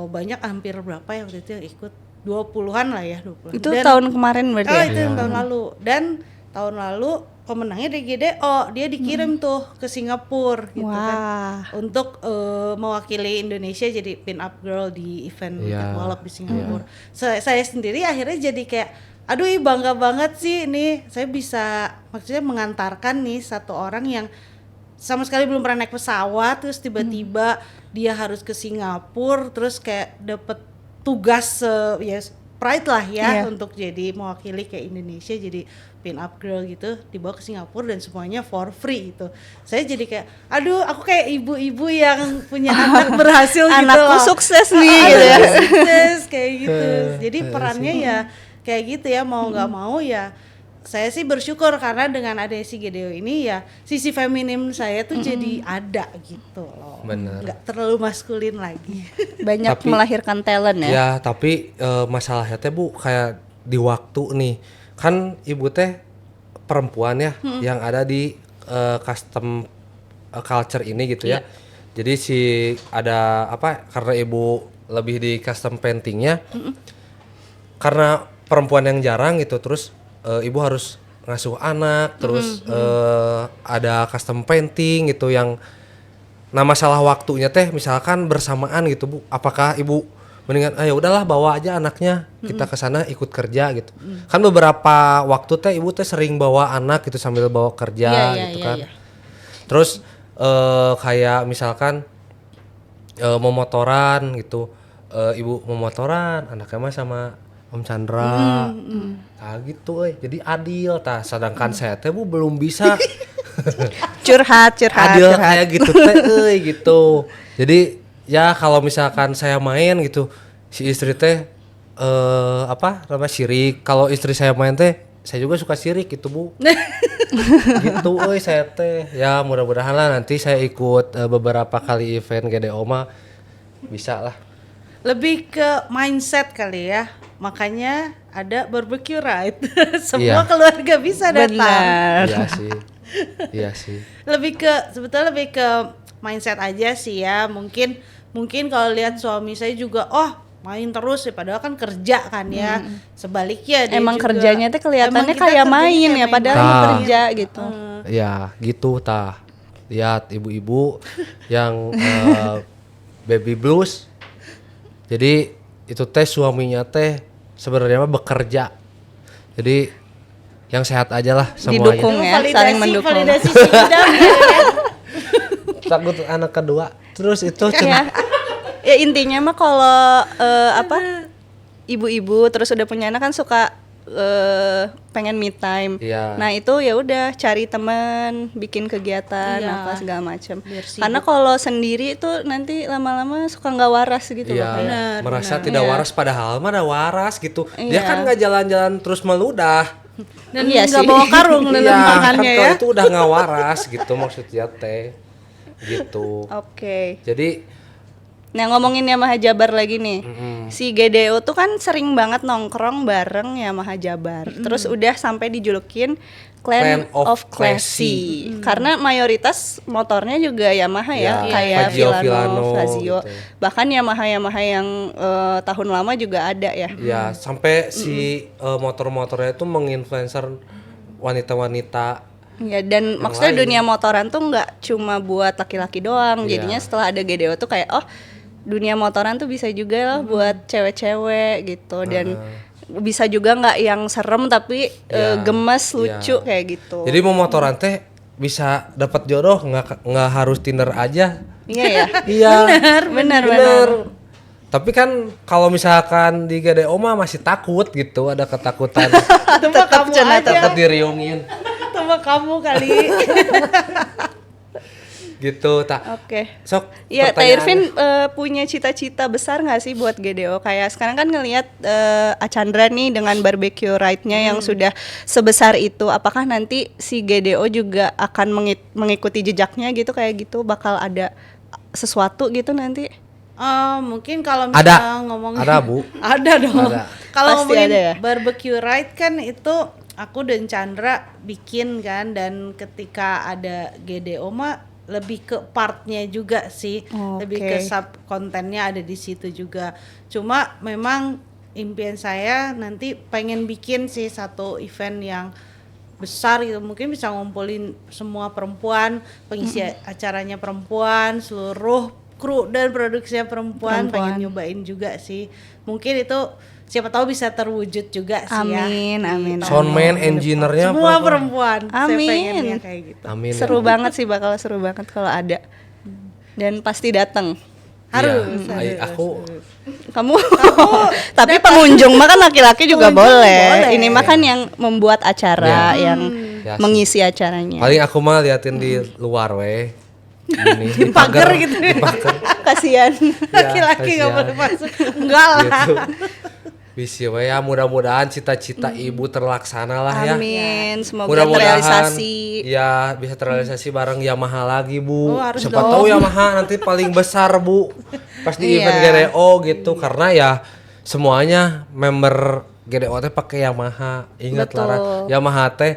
banyak, hampir berapa ya waktu itu yang ikut, 20-an lah ya, 20-an. Itu tahun kemarin berarti ya? Itu yang tahun lalu. Dan tahun lalu pemenangnya dari GDO, dia dikirim tuh ke Singapura gitu kan, untuk mewakili Indonesia jadi pin up girl di event Wicked Wallop di Singapura. Saya sendiri akhirnya jadi kayak, aduh bangga banget sih ini saya bisa maksudnya mengantarkan nih satu orang yang sama sekali belum pernah naik pesawat, terus tiba-tiba dia harus ke Singapura, terus kayak dapet tugas ya pride lah ya Iya. untuk jadi mewakili kayak Indonesia jadi pin up girl gitu dibawa ke Singapura dan semuanya for free gitu. Saya jadi kayak aduh aku kayak ibu-ibu yang punya anak berhasil gitu Anakku loh. sukses nih gitu ya. Anakku sukses kayak gitu. Jadi perannya ya kayak gitu ya mau nggak mau ya. Saya sih bersyukur karena dengan adanya si GDO ini ya sisi feminim saya tuh jadi ada gitu loh. Bener. Nggak terlalu maskulin lagi. Banyak Tapi- melahirkan talent ya. Ya, tapi masalahnya teh Bu kayak di waktu nih. Kan Ibu teh perempuan ya yang ada di custom culture ini gitu ya. Jadi ada apa karena Ibu lebih di custom paintingnya. Karena perempuan yang jarang gitu terus Ibu harus ngasuh anak terus ada custom painting gitu yang nah masalah waktunya teh misalkan bersamaan gitu Bu, apakah Ibu mendingan ya udahlah bawa aja anaknya kita ke sana ikut kerja gitu. Kan beberapa waktu teh Ibu teh sering bawa anak gitu sambil bawa kerja gitu kan. Terus kayak misalkan mau motoran gitu. Ibu mau motoran, anaknya mah sama Om Chandra. Nah gitu jadi adil tah sedangkan saya teh Bu belum bisa Curhat. adil kayak gitu teh gitu. Jadi ya kalau misalkan saya main gitu si istri teh apa namanya sirik. Kalau istri saya main teh saya juga suka sirik gitu Bu. Gitu saya teh. Ya mudah-mudahan lah nanti saya ikut beberapa kali event GDO mah bisa lah. Lebih ke mindset kali ya. Makanya ada barbecue ride. Semua Iya. keluarga bisa datang. Benar. Iya sih. Iya sih. Sebetulnya lebih ke mindset aja sih ya. Mungkin kalau lihat suami saya juga main terus ya padahal kan kerja kan ya. Sebaliknya dia Emang juga, kerjanya tuh kelihatannya emang kita kayak kerjanya main kayak ya padahal main. lu kerja gitu. Ya gitu tah. Lihat ibu-ibu yang baby blues. Jadi itu teh suaminya teh sebenarnya mah bekerja. Jadi yang sehat aja lah semuanya. Didukung ya, saling mendukung. Validasi si idam gitu ya. Takut anak kedua. Terus itu Ya. Ya intinya mah kalau ibu-ibu terus udah punya anak kan suka pengen me time. Iya. Nah itu ya udah cari teman, bikin kegiatan Iya. apa segala macam. Biar sibuk. Karena kalau sendiri itu nanti lama-lama suka nggak waras gitu loh. Iya, kayak. merasa tidak Iya. waras padahal mah ada waras gitu. Dia Iya. kan nggak jalan-jalan terus meludah. Dan Iya nggak sih. bawa karung dalam Iya, kan tangannya kalau ya. itu udah nggak waras gitu maksudnya teh. Gitu. Oke. Jadi Nah ngomongin Yamaha Jabar lagi nih, si GDO tuh kan sering banget nongkrong bareng Yamaha Jabar. Terus udah sampai dijulukin Clan Clan of of Classy. Karena mayoritas motornya juga Yamaha ya, Ya, kayak Fazio, Villano, Villano Fazio. gitu. Bahkan Yamaha yang tahun lama juga ada ya. ya sampai si motor-motornya itu menginfluencer wanita-wanita. Ya dan maksudnya lain. dunia motoran tuh nggak cuma buat laki-laki doang. Iya. Jadinya setelah ada GDO tuh kayak dunia motoran tuh bisa juga lah buat cewek-cewek gitu dan bisa juga nggak yang serem tapi Iya, gemes lucu iya. kayak gitu. Jadi mau motoran teh bisa dapat jodoh nggak harus Tinder aja. Iya ya. Iya. benar. Tapi kan kalau misalkan di GDO mah masih takut gitu, ada ketakutan. Itu mah kamu aja. Tetap diriungin Itu mah kamu kali. gitu tak. Oke. Sok. Iya, Teh pertanyaan. Irvin punya cita-cita besar nggak sih buat GDO? Kayak sekarang kan ngelihat Achandra nih dengan barbecue ride-nya yang sudah sebesar itu. Apakah nanti si GDO juga akan mengikuti jejaknya gitu kayak gitu? Bakal ada sesuatu gitu nanti? Mungkin kalau Ada. misalnya ngomongin Ada, Bu. Ada dong. Ada. Kalau Pasti ngomongin ada ya? barbecue ride kan itu aku dan Chandra bikin kan dan ketika ada GDO mah lebih ke partnya juga sih, lebih ke Oke. sub kontennya ada di situ juga. Cuma memang impian saya nanti pengen bikin sih satu event yang besar gitu, mungkin bisa ngumpulin semua perempuan, pengisi acaranya perempuan, seluruh kru dan produksinya perempuan. Pengen nyobain juga sih, mungkin itu siapa tahu bisa terwujud juga sih ya. Amin. Soundman, engineer-nya Semua perempuan. Saya Amin. pengennya kayak gitu. Amin. Seru banget sih, bakal seru banget kalau ada. Dan pasti datang. Harus. Iya, aku kamu tapi pengunjung mah kan laki-laki juga Pengunjung boleh. boleh. Ini mah kan yang membuat acara, yang Ya sih. mengisi acaranya. Paling aku mah liatin di luar weh. Ini di pagar gitu. Di pagar. Kasihan. Laki-laki nggak kasihan. boleh masuk. Enggak lah. Gitu. Bisa we ya, mudah-mudahan cita-cita ibu terlaksana lah ya. Amin, semoga Mudah-mudahan terrealisasi. ya bisa terrealisasi bareng Yamaha lagi Bu. Oh, harus Siapa dong. tahu Yamaha nanti paling besar Bu pas di Iya. event GDO gitu karena ya semuanya member GDO teh pakai Yamaha. Ingat Betul. Lara, Yamaha teh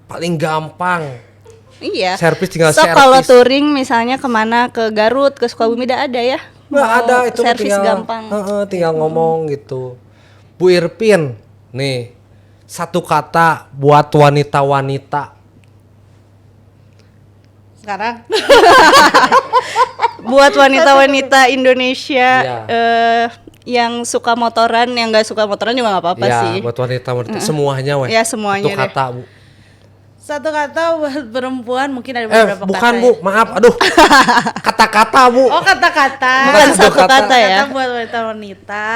paling gampang. Iya. Servis tinggal so, servis. kalau touring misalnya kemana ke Garut, ke Sukabumi udah ada ya. Nggak Mau ada itu servis tinggal, gampang. tinggal ngomong gitu. Bu Irpin, nih satu kata buat wanita-wanita. Sekarang Buat wanita-wanita Indonesia Iya. yang suka motoran, yang nggak suka motoran juga nggak apa-apa Ya, sih. buat wanita-wanita semuanya weh. Ya, semuanya Satu deh. kata Bu. satu kata buat perempuan mungkin ada beberapa Bukan kata. Bu, Ya. maaf, aduh. Kata-kata Bu. Oh kata-kata. Bukan Satu satu kata. kata ya. Buat wanita-wanita.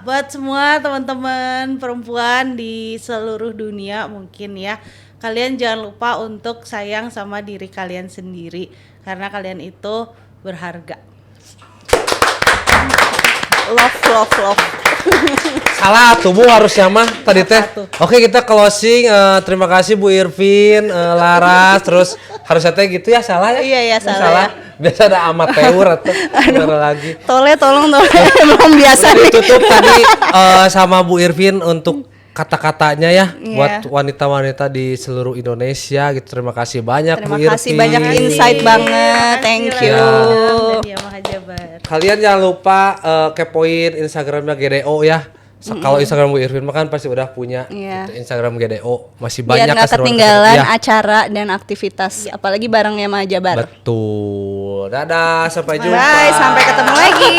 Buat semua teman-teman perempuan di seluruh dunia mungkin ya, kalian jangan lupa untuk sayang sama diri kalian sendiri karena kalian itu berharga. Love. Salah tuh Bu harusnya mah tadi teh. Oke, kita closing. Terima kasih Bu Irvin, Laras, terus harusnya teh gitu ya, salah ya? Iya, salah ya. Biasa ada amateur atau gimana lagi. Tolong belum biasa Udah nih. ditutup tadi sama Bu Irvin untuk kata-katanya ya Iya. buat wanita-wanita di seluruh Indonesia gitu. Terima kasih banyak Bu Terima kasih Irvin. banyak insight banget. Thank you. Dari Yamaha Jabar. Kalian jangan lupa kepoin Instagramnya GDO ya. Kalau Instagram Bu Irvin mah kan pasti udah punya Iya. gitu, Instagram GDO. Masih Biar banyak nggak keseruan-keseruan. ketinggalan Iya. acara dan aktivitas, apalagi bareng Yamaha Jabar. Betul. Dadah, sampai jumpa. Bye, sampai ketemu lagi.